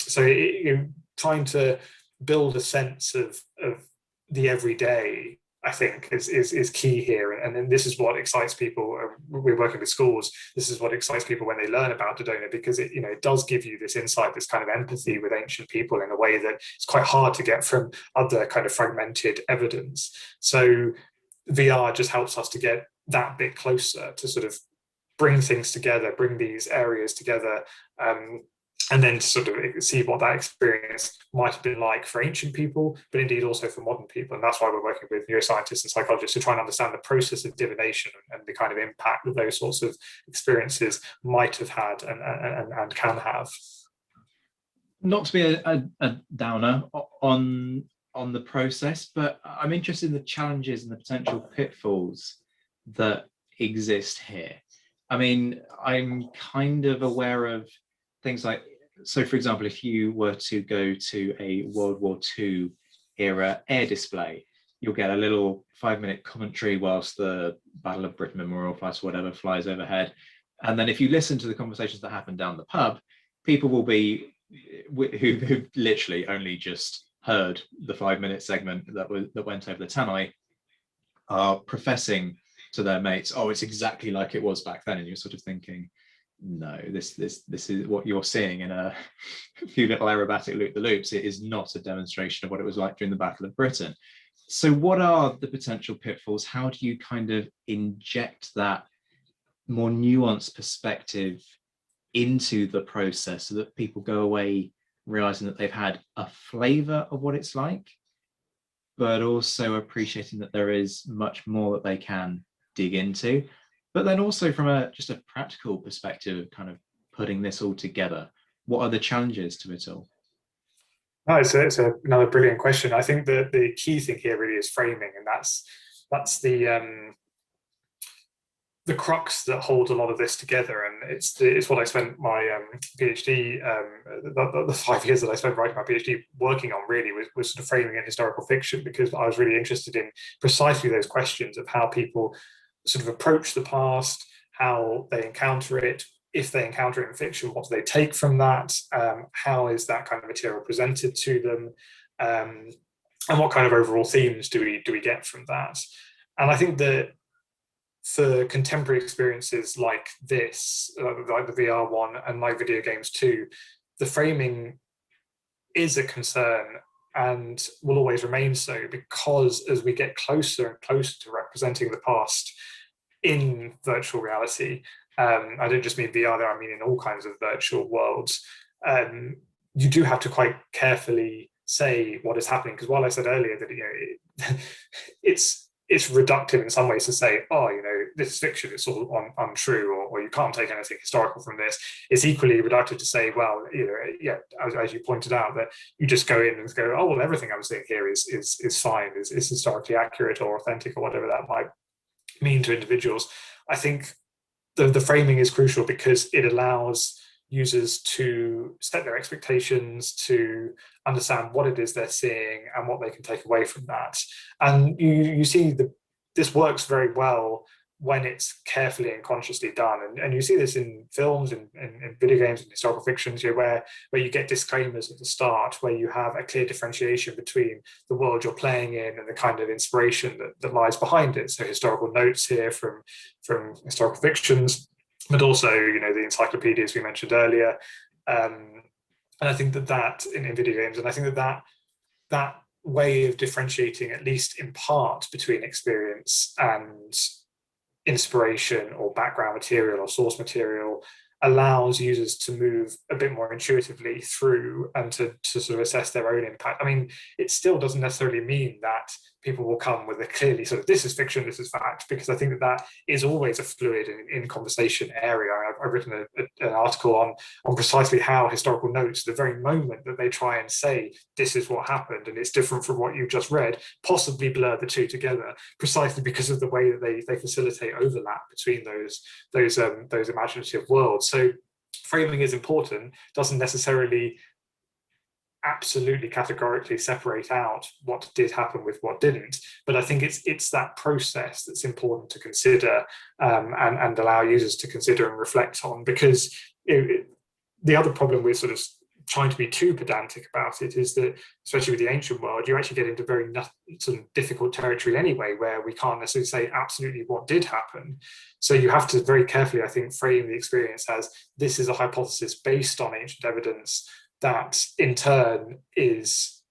[SPEAKER 3] So trying to build a sense of the everyday, I think, is key here. And then this is what excites people. We're working with schools. This is what excites people when they learn about Dodona, because it does give you this insight, this kind of empathy with ancient people in a way that it's quite hard to get from other kind of fragmented evidence. So VR just helps us to get that bit closer, to sort of bring things together, bring these areas together, and then to sort of see what that experience might have been like for ancient people, but indeed also for modern people. And that's why we're working with neuroscientists and psychologists to try and understand the process of divination and the kind of impact that those sorts of experiences might have had and can have.
[SPEAKER 2] Not to be a downer on the process, but I'm interested in the challenges and the potential pitfalls that exist here. I mean, I'm kind of aware of things like, so for example, if you were to go to a World War II era air display, you'll get a little 5-minute commentary whilst the Battle of Britain Memorial flies or whatever flies overhead. And then if you listen to the conversations that happen down the pub, people will be who literally only just heard the 5-minute segment that went over the tannoy, are professing to their mates, oh, it's exactly like it was back then. And you're sort of thinking, no, this is what you're seeing in a few little aerobatic loop-the-loops. It is not a demonstration of what it was like during the Battle of Britain. So what are the potential pitfalls? How do you kind of inject that more nuanced perspective into the process so that people go away realizing that they've had a flavor of what it's like, but also appreciating that there is much more that they can dig into? But then also from just a practical perspective of kind of putting this all together, what are the challenges to it all?
[SPEAKER 3] No, it's another brilliant question. I think that the key thing here really is framing, and that's the crux that holds a lot of this together. And it's what I spent my PhD, the 5 years that I spent writing my PhD working on, really was sort of framing in historical fiction, because I was really interested in precisely those questions of how people sort of approach the past, how they encounter it. If they encounter it in fiction, what do they take from that? How is that kind of material presented to them? And what kind of overall themes do we get from that? And I think that for contemporary experiences like this, like the VR one and like video games too, the framing is a concern and will always remain so, because as we get closer and closer to representing the past in virtual reality, I don't just mean VR there, I mean in all kinds of virtual worlds, you do have to quite carefully say what is happening. Because while I said earlier that it's reductive in some ways to say, oh, this is fiction, it's all untrue, or you can't take anything historical from this. It's equally reductive to say, well, as you pointed out, that you just go in and go, oh, well, everything I'm seeing here is fine, is historically accurate or authentic or whatever that might mean to individuals. I think the framing is crucial because it allows users to set their expectations, to understand what it is they're seeing and what they can take away from that. And you see this works very well when it's carefully and consciously done. And you see this in films and in video games and historical fictions, where you get disclaimers at the start, where you have a clear differentiation between the world you're playing in and the kind of inspiration that lies behind it. So historical notes here from historical fictions, but also, the encyclopedias we mentioned earlier. And I think that in video games, and I think that way of differentiating, at least in part, between experience and inspiration or background material or source material, allows users to move a bit more intuitively through and to sort of assess their own impact. I mean, it still doesn't necessarily mean that people will come with a clearly sort of, this is fiction, this is fact, because I think that is always a fluid in conversation area. I've written an article on precisely how historical notes, the very moment that they try and say this is what happened and it's different from what you just read, possibly blur the two together, precisely because of the way that they facilitate overlap between those imaginative worlds. So framing is important, doesn't necessarily absolutely categorically separate out what did happen with what didn't, but I think it's that process that's important to consider, and allow users to consider and reflect on, because the other problem with sort of trying to be too pedantic about it is that, especially with the ancient world, you actually get into very sort of difficult territory anyway, where we can't necessarily say absolutely what did happen. So you have to very carefully, I think, frame the experience as this is a hypothesis based on ancient evidence that in turn is,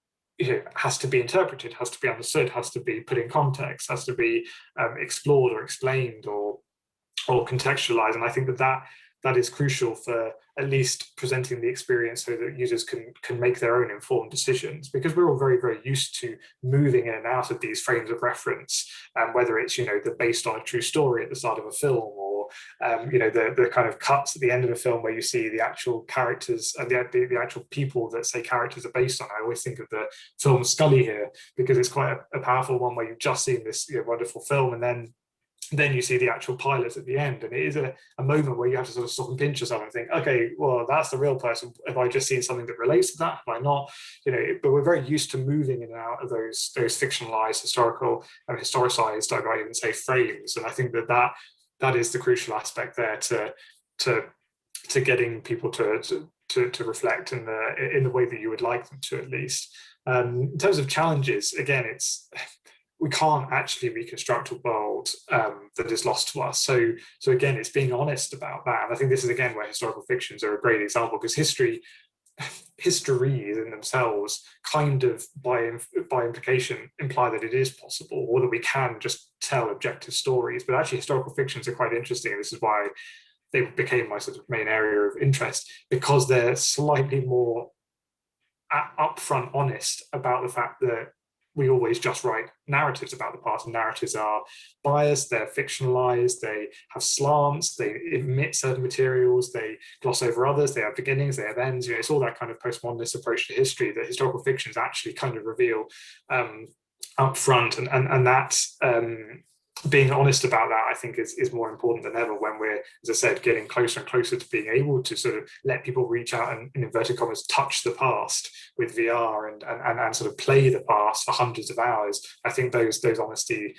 [SPEAKER 3] has to be interpreted, has to be understood, has to be put in context, has to be explored or explained or contextualized. And I think that is crucial for at least presenting the experience so that users can make their own informed decisions, because we're all very, very used to moving in and out of these frames of reference, whether it's, the based on a true story at the start of a film, or the kind of cuts at the end of a film where you see the actual characters and the actual people that say characters are based on. I always think of the film Scully here, because it's quite a powerful one where you've just seen this wonderful film, and then you see the actual pilot at the end, and it is a moment where you have to sort of stop and pinch yourself and think, okay, well, that's the real person. Have I just seen something that relates to that? Have I not? But we're very used to moving in and out of those fictionalized, historical, and historicized, I might even say, frames. And I think that is the crucial aspect there to getting people to reflect in the way that you would like them to, at least. In terms of challenges, again, we can't actually reconstruct a world that is lost to us. So again, it's being honest about that. And I think this is, again, where historical fictions are a great example, because histories in themselves kind of by implication imply that it is possible, or that we can just tell objective stories. But actually historical fictions are quite interesting, and this is why they became my sort of main area of interest, because they're slightly more upfront honest about the fact that we always just write narratives about the past, and narratives are biased, they're fictionalized, they have slants, they omit certain materials, they gloss over others, they have beginnings, they have ends. It's all that kind of postmodernist approach to history that historical fictions actually kind of reveal up front, and that being honest about that, I think, is more important than ever when we're, as I said, getting closer and closer to being able to sort of let people reach out and, in inverted commas, touch the past with VR and sort of play the past for hundreds of hours. I think those honesty,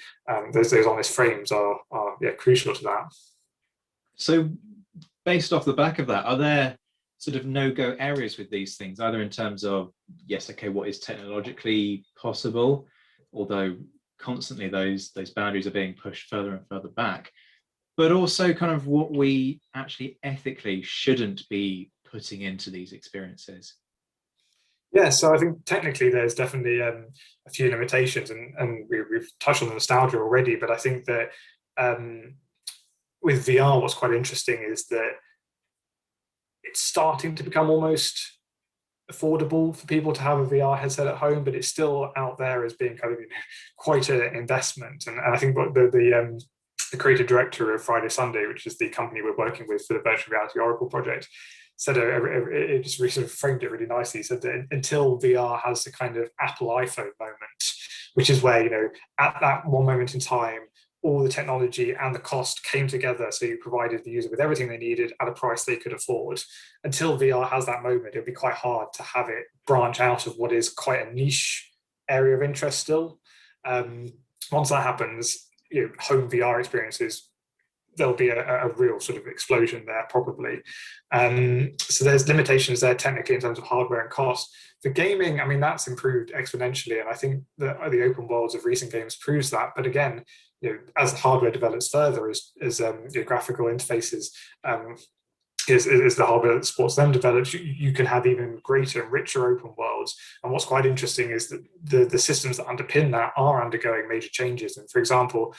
[SPEAKER 3] those honest frames are crucial to that.
[SPEAKER 2] So based off the back of that, are there sort of no-go areas with these things, either in terms of, yes, okay, what is technologically possible, although constantly those boundaries are being pushed further and further back, but also kind of what we actually ethically shouldn't be putting into these experiences?
[SPEAKER 3] Yeah, so I think technically there's definitely a few limitations, and we've touched on the nostalgia already, but I think that with VR, what's quite interesting is that it's starting to become almost affordable for people to have a VR headset at home, but it's still out there as being kind of quite an investment. And I think what the creative director of Friday Sunday, which is the company we're working with for the virtual reality Oracle project, said it just sort of framed it really nicely. He said that until VR has the kind of Apple iPhone moment, which is where at that one moment in time, all the technology and the cost came together, so you provided the user with everything they needed at a price they could afford. Until VR has that moment, it'll be quite hard to have it branch out of what is quite a niche area of interest still. Once that happens, home VR experiences, there'll be a real sort of explosion there probably. So there's limitations there technically in terms of hardware and cost. For gaming, I mean, that's improved exponentially, and I think that the open worlds of recent games proves that. But again, as the hardware develops further, as graphical interfaces is the hardware that supports them develops, you can have even greater and richer open worlds. And what's quite interesting is that the systems that underpin that are undergoing major changes. And for example,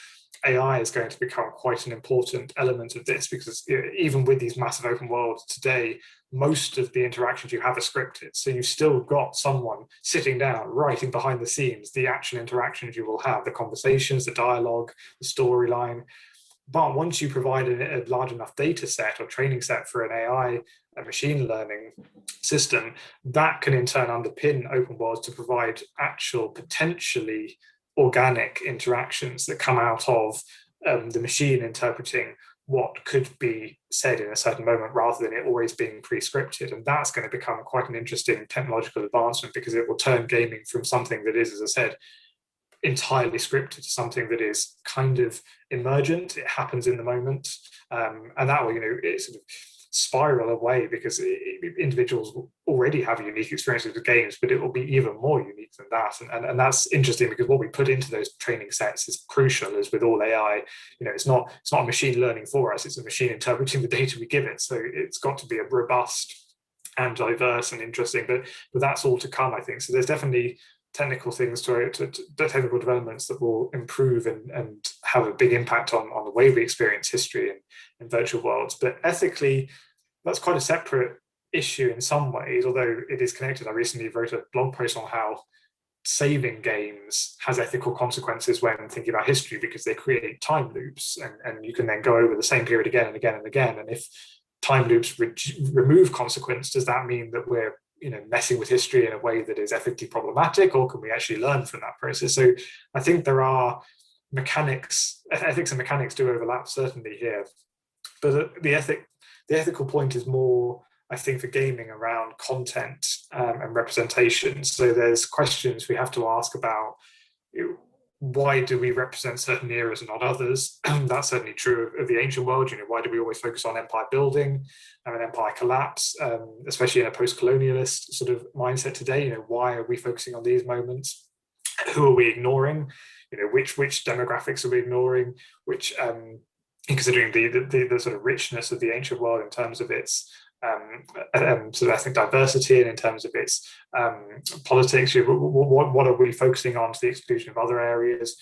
[SPEAKER 3] AI is going to become quite an important element of this, because even with these massive open worlds today, most of the interactions you have are scripted. So you've still got someone sitting down, writing behind the scenes, the actual interactions you will have, the conversations, the dialogue, the storyline. But once you provide a large enough data set or training set for an AI, a machine learning system, that can in turn underpin open worlds to provide actual potentially organic interactions that come out of the machine interpreting what could be said in a certain moment rather than it always being pre-scripted. And that's going to become quite an interesting technological advancement, because it will turn gaming from something that is, as I said, entirely scripted to something that is kind of emergent. It happens in the moment, and that will, it sort of spiral away, because individuals already have unique experiences with games, but it will be even more unique than that. And that's interesting, because what we put into those training sets is crucial. As with all AI, it's not a machine learning for us; it's a machine interpreting the data we give it. So it's got to be a robust and diverse and interesting. But that's all to come, I think. So there's definitely technical things to technical developments that will improve and have a big impact on the way we experience history in virtual worlds. But ethically, that's quite a separate issue in some ways, although it is connected. I recently wrote a blog post on how saving games has ethical consequences when thinking about history, because they create time loops, and you can then go over the same period again and again and again. And if time loops remove consequence, does that mean that we're messing with history in a way that is ethically problematic, or can we actually learn from that process? So I think there are ethics and mechanics do overlap certainly here, but the ethical point is more, I think, for gaming around content and representation. So there's questions we have to ask about why do we represent certain eras and not others? That's certainly true of the ancient world. Why do we always focus on empire building and empire collapse, especially in a post-colonialist sort of mindset today? Why are we focusing on these moments? Who are we ignoring? Which demographics are we ignoring? Which, considering the sort of richness of the ancient world in terms of its sort of ethnic diversity and in terms of its politics, what are we focusing on to the exclusion of other areas?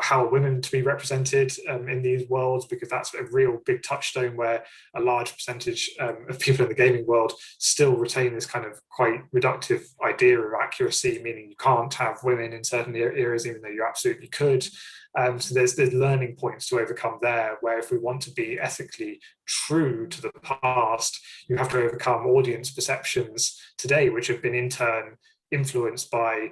[SPEAKER 3] How are women to be represented in these worlds, because that's a real big touchstone where a large percentage of people in the gaming world still retain this kind of quite reductive idea of accuracy, meaning you can't have women in certain areas even though you absolutely could. So there's learning points to overcome there, where if we want to be ethically true to the past, you have to overcome audience perceptions today, which have been in turn influenced by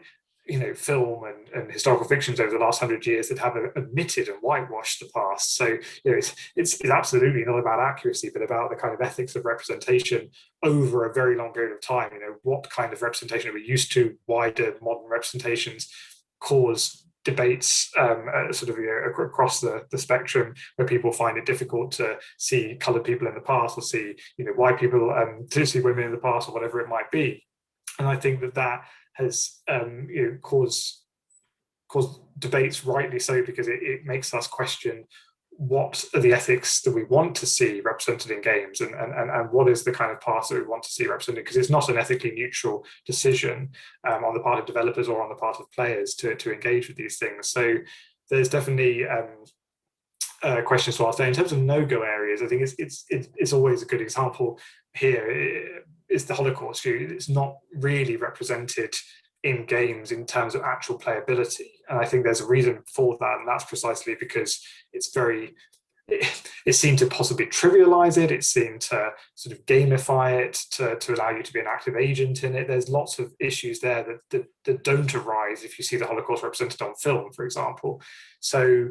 [SPEAKER 3] film and historical fictions over the last 100 years that have omitted and whitewashed the past. So it's absolutely not about accuracy, but about the kind of ethics of representation over a very long period of time. What kind of representation are we used to? Why do modern representations cause debates sort of across the spectrum, where people find it difficult to see coloured people in the past, or see white people, to see women in the past, or whatever it might be. And I think that has caused debates, rightly so, because it makes us question what are the ethics that we want to see represented in games, and what is the kind of past that we want to see represented, because it's not an ethically neutral decision on the part of developers or on the part of players to engage with these things. So there's definitely questions to ask there. In terms of no-go areas, I think it's always a good example here. It's the Holocaust. It's not really represented in games in terms of actual playability, and I think there's a reason for that, and that's precisely because it's seemed to possibly trivialize it. It seemed to sort of gamify it to allow you to be an active agent in it. There's lots of issues there that don't arise if you see the Holocaust represented on film, for example. So,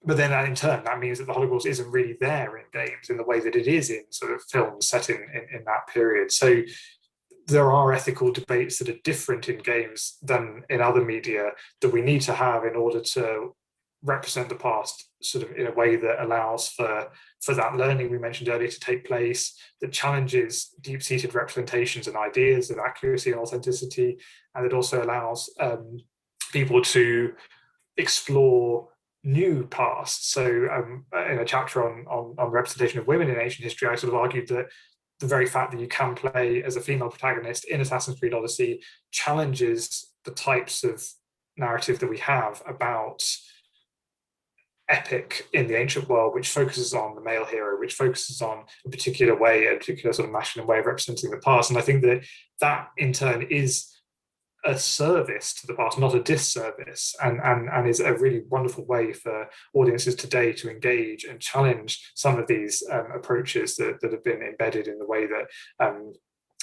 [SPEAKER 3] but then in turn, that means that the Holocaust isn't really there in games in the way that it is in sort of films set in that period. So there are ethical debates that are different in games than in other media that we need to have in order to represent the past sort of in a way that allows for that learning we mentioned earlier to take place, that challenges deep-seated representations and ideas of accuracy and authenticity, and it also allows people to explore new pasts. So in a chapter on representation of women in ancient history, I sort of argued that the very fact that you can play as a female protagonist in Assassin's Creed Odyssey challenges the types of narrative that we have about epic in the ancient world, which focuses on the male hero, which focuses on a particular way, a particular sort of masculine way of representing the past. And I think that in turn is a service to the past, not a disservice, and is a really wonderful way for audiences today to engage and challenge some of these approaches that have been embedded in the way that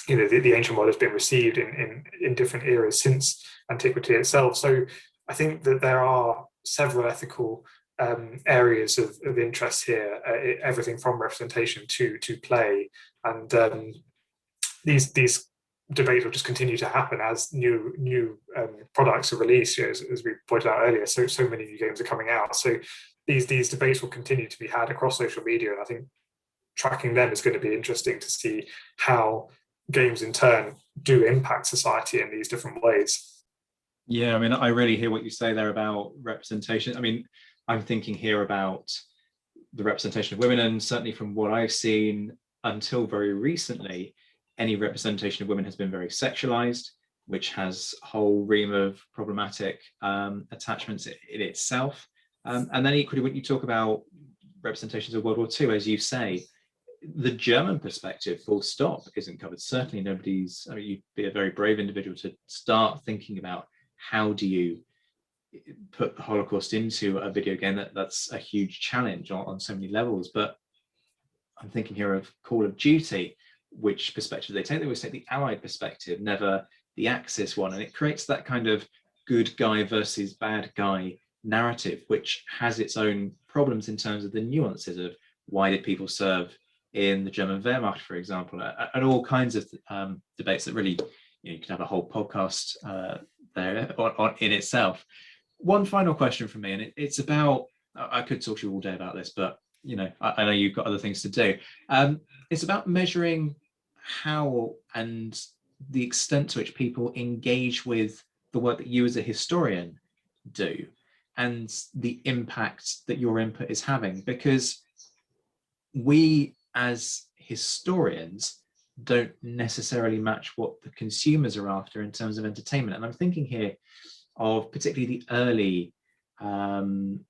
[SPEAKER 3] the ancient world has been received in different eras since antiquity itself. So I think that there are several ethical areas of interest here, everything from representation to play, and these debates will just continue to happen as new products are released. As we pointed out earlier, so many new games are coming out. So these debates will continue to be had across social media, and I think tracking them is going to be interesting to see how games in turn do impact society in these different ways.
[SPEAKER 2] Yeah, I mean, I really hear what you say there about representation. I mean, I'm thinking here about the representation of women, and certainly from what I've seen until very recently, any representation of women has been very sexualized, which has a whole ream of problematic attachments in itself. And then equally, when you talk about representations of World War II, as you say, the German perspective, full stop, isn't covered. Certainly nobody's, I mean, you'd be a very brave individual to start thinking about how do you put the Holocaust into a video game. That's a huge challenge on so many levels. But I'm thinking here of Call of Duty, which perspective they take. They always take the Allied perspective, never the Axis one. And it creates that kind of good guy versus bad guy narrative, which has its own problems in terms of the nuances of why did people serve in the German Wehrmacht, for example, and all kinds of debates that really, you could have a whole podcast there in itself. One final question from me, and it's about, I could talk to you all day about this, but I know you've got other things to do. It's about measuring how and the extent to which people engage with the work that you as a historian do, and the impact that your input is having, because we as historians don't necessarily match what the consumers are after in terms of entertainment. And I'm thinking here of particularly the early Rome,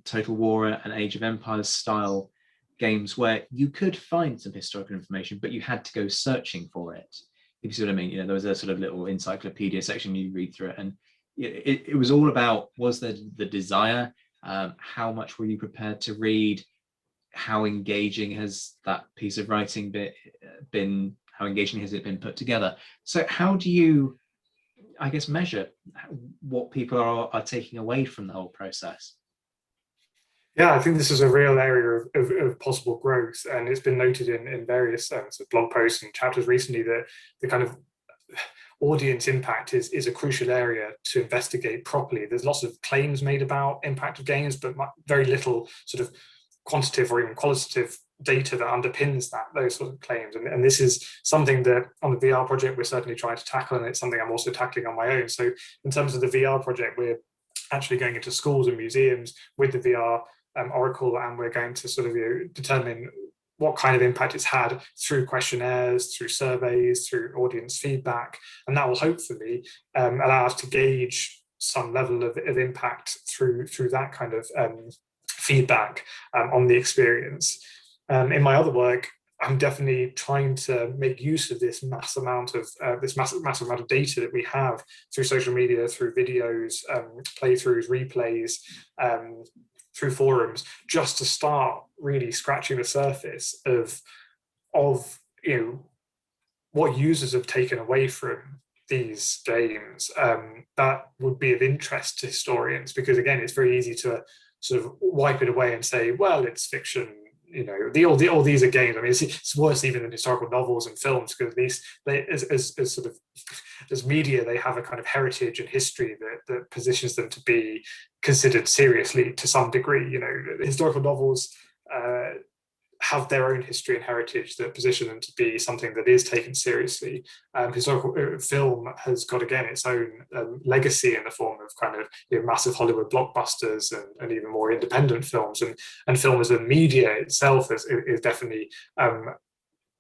[SPEAKER 2] Total War and Age of Empires style games, where you could find some historical information, but you had to go searching for it. If you see what I mean, there was a sort of little encyclopedia section, you read through it, and it was all about, was there the desire? How much were you prepared to read? How engaging has that piece of writing been? How engaging has it been put together? So how do you, I guess, measure what people are taking away from the whole process?
[SPEAKER 3] Yeah, I think this is a real area of possible growth, and it's been noted in various sort of blog posts and chapters recently that the kind of audience impact is a crucial area to investigate properly. There's lots of claims made about impact of games, but very little sort of quantitative or even qualitative data that underpins those sort of claims. And this is something that on the VR project we're certainly trying to tackle, and it's something I'm also tackling on my own. So in terms of the VR project, we're actually going into schools and museums with the VR Oracle, and we're going to sort of determine what kind of impact it's had through questionnaires, through surveys, through audience feedback, and that will hopefully allow us to gauge some level of impact through that kind of feedback on the experience. In my other work, I'm definitely trying to make use of this massive amount of data that we have through social media, through videos, playthroughs, replays, through forums, just to start really scratching the surface of what users have taken away from these games that would be of interest to historians, because again, it's very easy to sort of wipe it away and say, well, it's fiction. All these are games. I mean, it's worse even than historical novels and films, because at least they, as media, they have a kind of heritage and history that positions them to be considered seriously to some degree. Historical novels have their own history and heritage that position them to be something that is taken seriously. Historical film has got, again, its own legacy in the form of kind of massive Hollywood blockbusters and even more independent films. And film as a media itself is definitely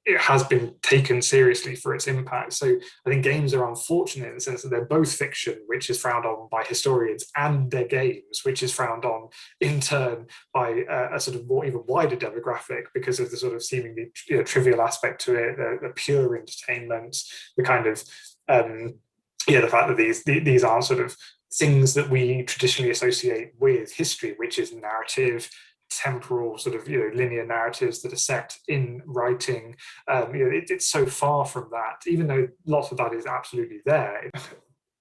[SPEAKER 3] it has been taken seriously for its impact. So I think games are unfortunate in the sense that they're both fiction, which is frowned on by historians, and they're games, which is frowned on in turn by a sort of more even wider demographic, because of the sort of seemingly trivial aspect to it, the pure entertainment, the kind of the fact that these aren't sort of things that we traditionally associate with history, which is narrative, temporal sort of linear narratives that are set in writing. It's so far from that, even though lots of that is absolutely there.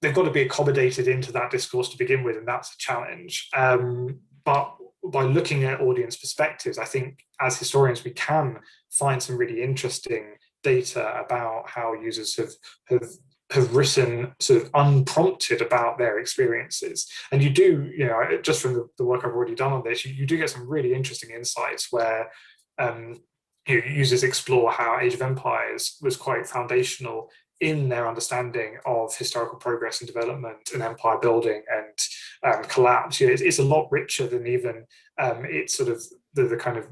[SPEAKER 3] They've got to be accommodated into that discourse to begin with, and that's a challenge. But by looking at audience perspectives, I think as historians we can find some really interesting data about how users have written sort of unprompted about their experiences. And you do, just from the work I've already done on this, you do get some really interesting insights where users explore how Age of Empires was quite foundational in their understanding of historical progress and development and empire building and collapse. It's a lot richer than even it's sort of the kind of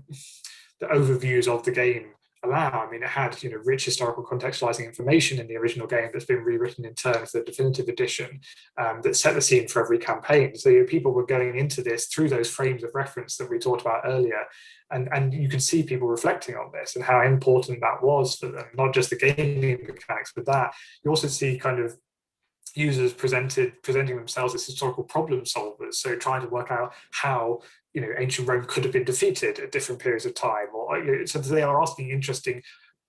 [SPEAKER 3] the overviews of the game allow. I mean, it had rich historical contextualizing information in the original game that's been rewritten in turn for the definitive edition that set the scene for every campaign. So people were going into this through those frames of reference that we talked about earlier, and you can see people reflecting on this and how important that was for them, not just the gaming mechanics, but that you also see kind of users presenting themselves as historical problem solvers, so trying to work out how ancient Rome could have been defeated at different periods of time, or so they are asking interesting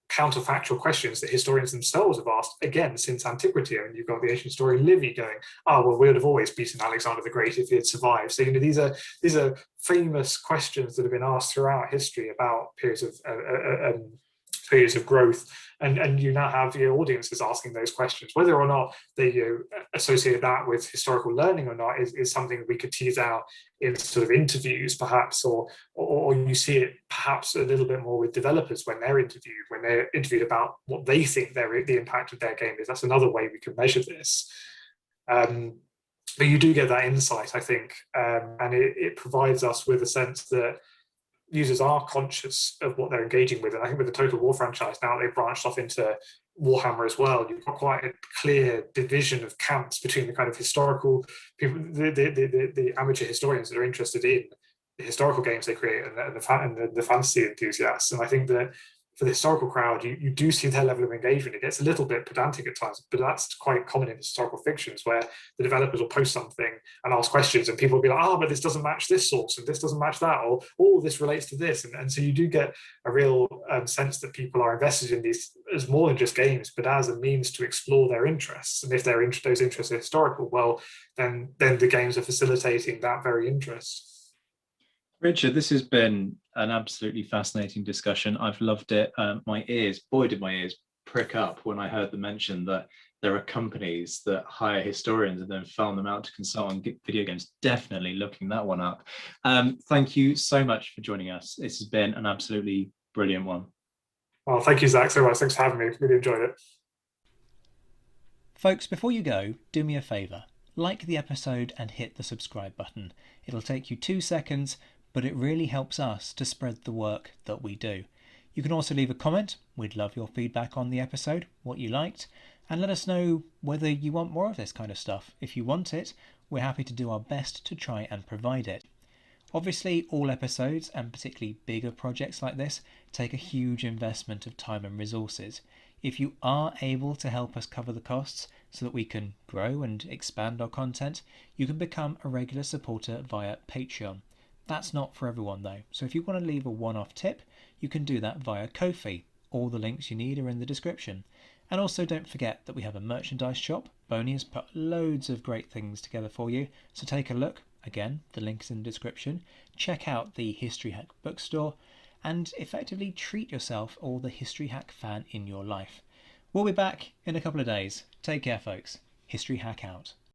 [SPEAKER 3] counterfactual questions that historians themselves have asked again since antiquity. And you've got the ancient historian Livy going, well, we would have always beaten Alexander the Great if he had survived. So these are famous questions that have been asked throughout history about periods of growth, and you now have your audiences asking those questions. Whether or not they associate that with historical learning or not is something we could tease out in sort of interviews perhaps, or you see it perhaps a little bit more with developers when they're interviewed about what they think the impact of their game is. That's another way we can measure this. But you do get that insight, I think, and it provides us with a sense that users are conscious of what they're engaging with. And I think with the Total War franchise, now they've branched off into Warhammer as well, you've got quite a clear division of camps between the kind of historical people, the amateur historians that are interested in the historical games they create, and the fantasy enthusiasts. And I think that for the historical crowd, you do see their level of engagement. It gets a little bit pedantic at times, but that's quite common in historical fictions, where the developers will post something and ask questions, and people will be like, but this doesn't match this source, and this doesn't match that, or this relates to this. And so you do get a real sense that people are invested in these as more than just games, but as a means to explore their interests. And if those interests are historical, well, then the games are facilitating that very interest.
[SPEAKER 2] Richard, this has been an absolutely fascinating discussion. I've loved it. Boy, did my ears prick up when I heard the mention that there are companies that hire historians and then farm them out to consult on video games. Definitely looking that one up. Thank you so much for joining us. This has been an absolutely brilliant one.
[SPEAKER 3] Well, thank you, Zach, so much. Thanks for having me. Really enjoyed it.
[SPEAKER 1] Folks, before you go, do me a favour. Like the episode and hit the subscribe button. It'll take you 2 seconds, but it really helps us to spread the work that we do. You can also leave a comment. We'd love your feedback on the episode, what you liked, and let us know whether you want more of this kind of stuff. If you want it, we're happy to do our best to try and provide it. Obviously, all episodes, and particularly bigger projects like this, take a huge investment of time and resources. If you are able to help us cover the costs so that we can grow and expand our content, you can become a regular supporter via Patreon. That's not for everyone though, so if you want to leave a one-off tip, you can do that via Ko-fi. All the links you need are in the description. And also don't forget that we have a merchandise shop. Boney has put loads of great things together for you, so take a look. Again, the link's in the description. Check out the History Hack bookstore and effectively treat yourself or the History Hack fan in your life. We'll be back in a couple of days. Take care, folks. History Hack out.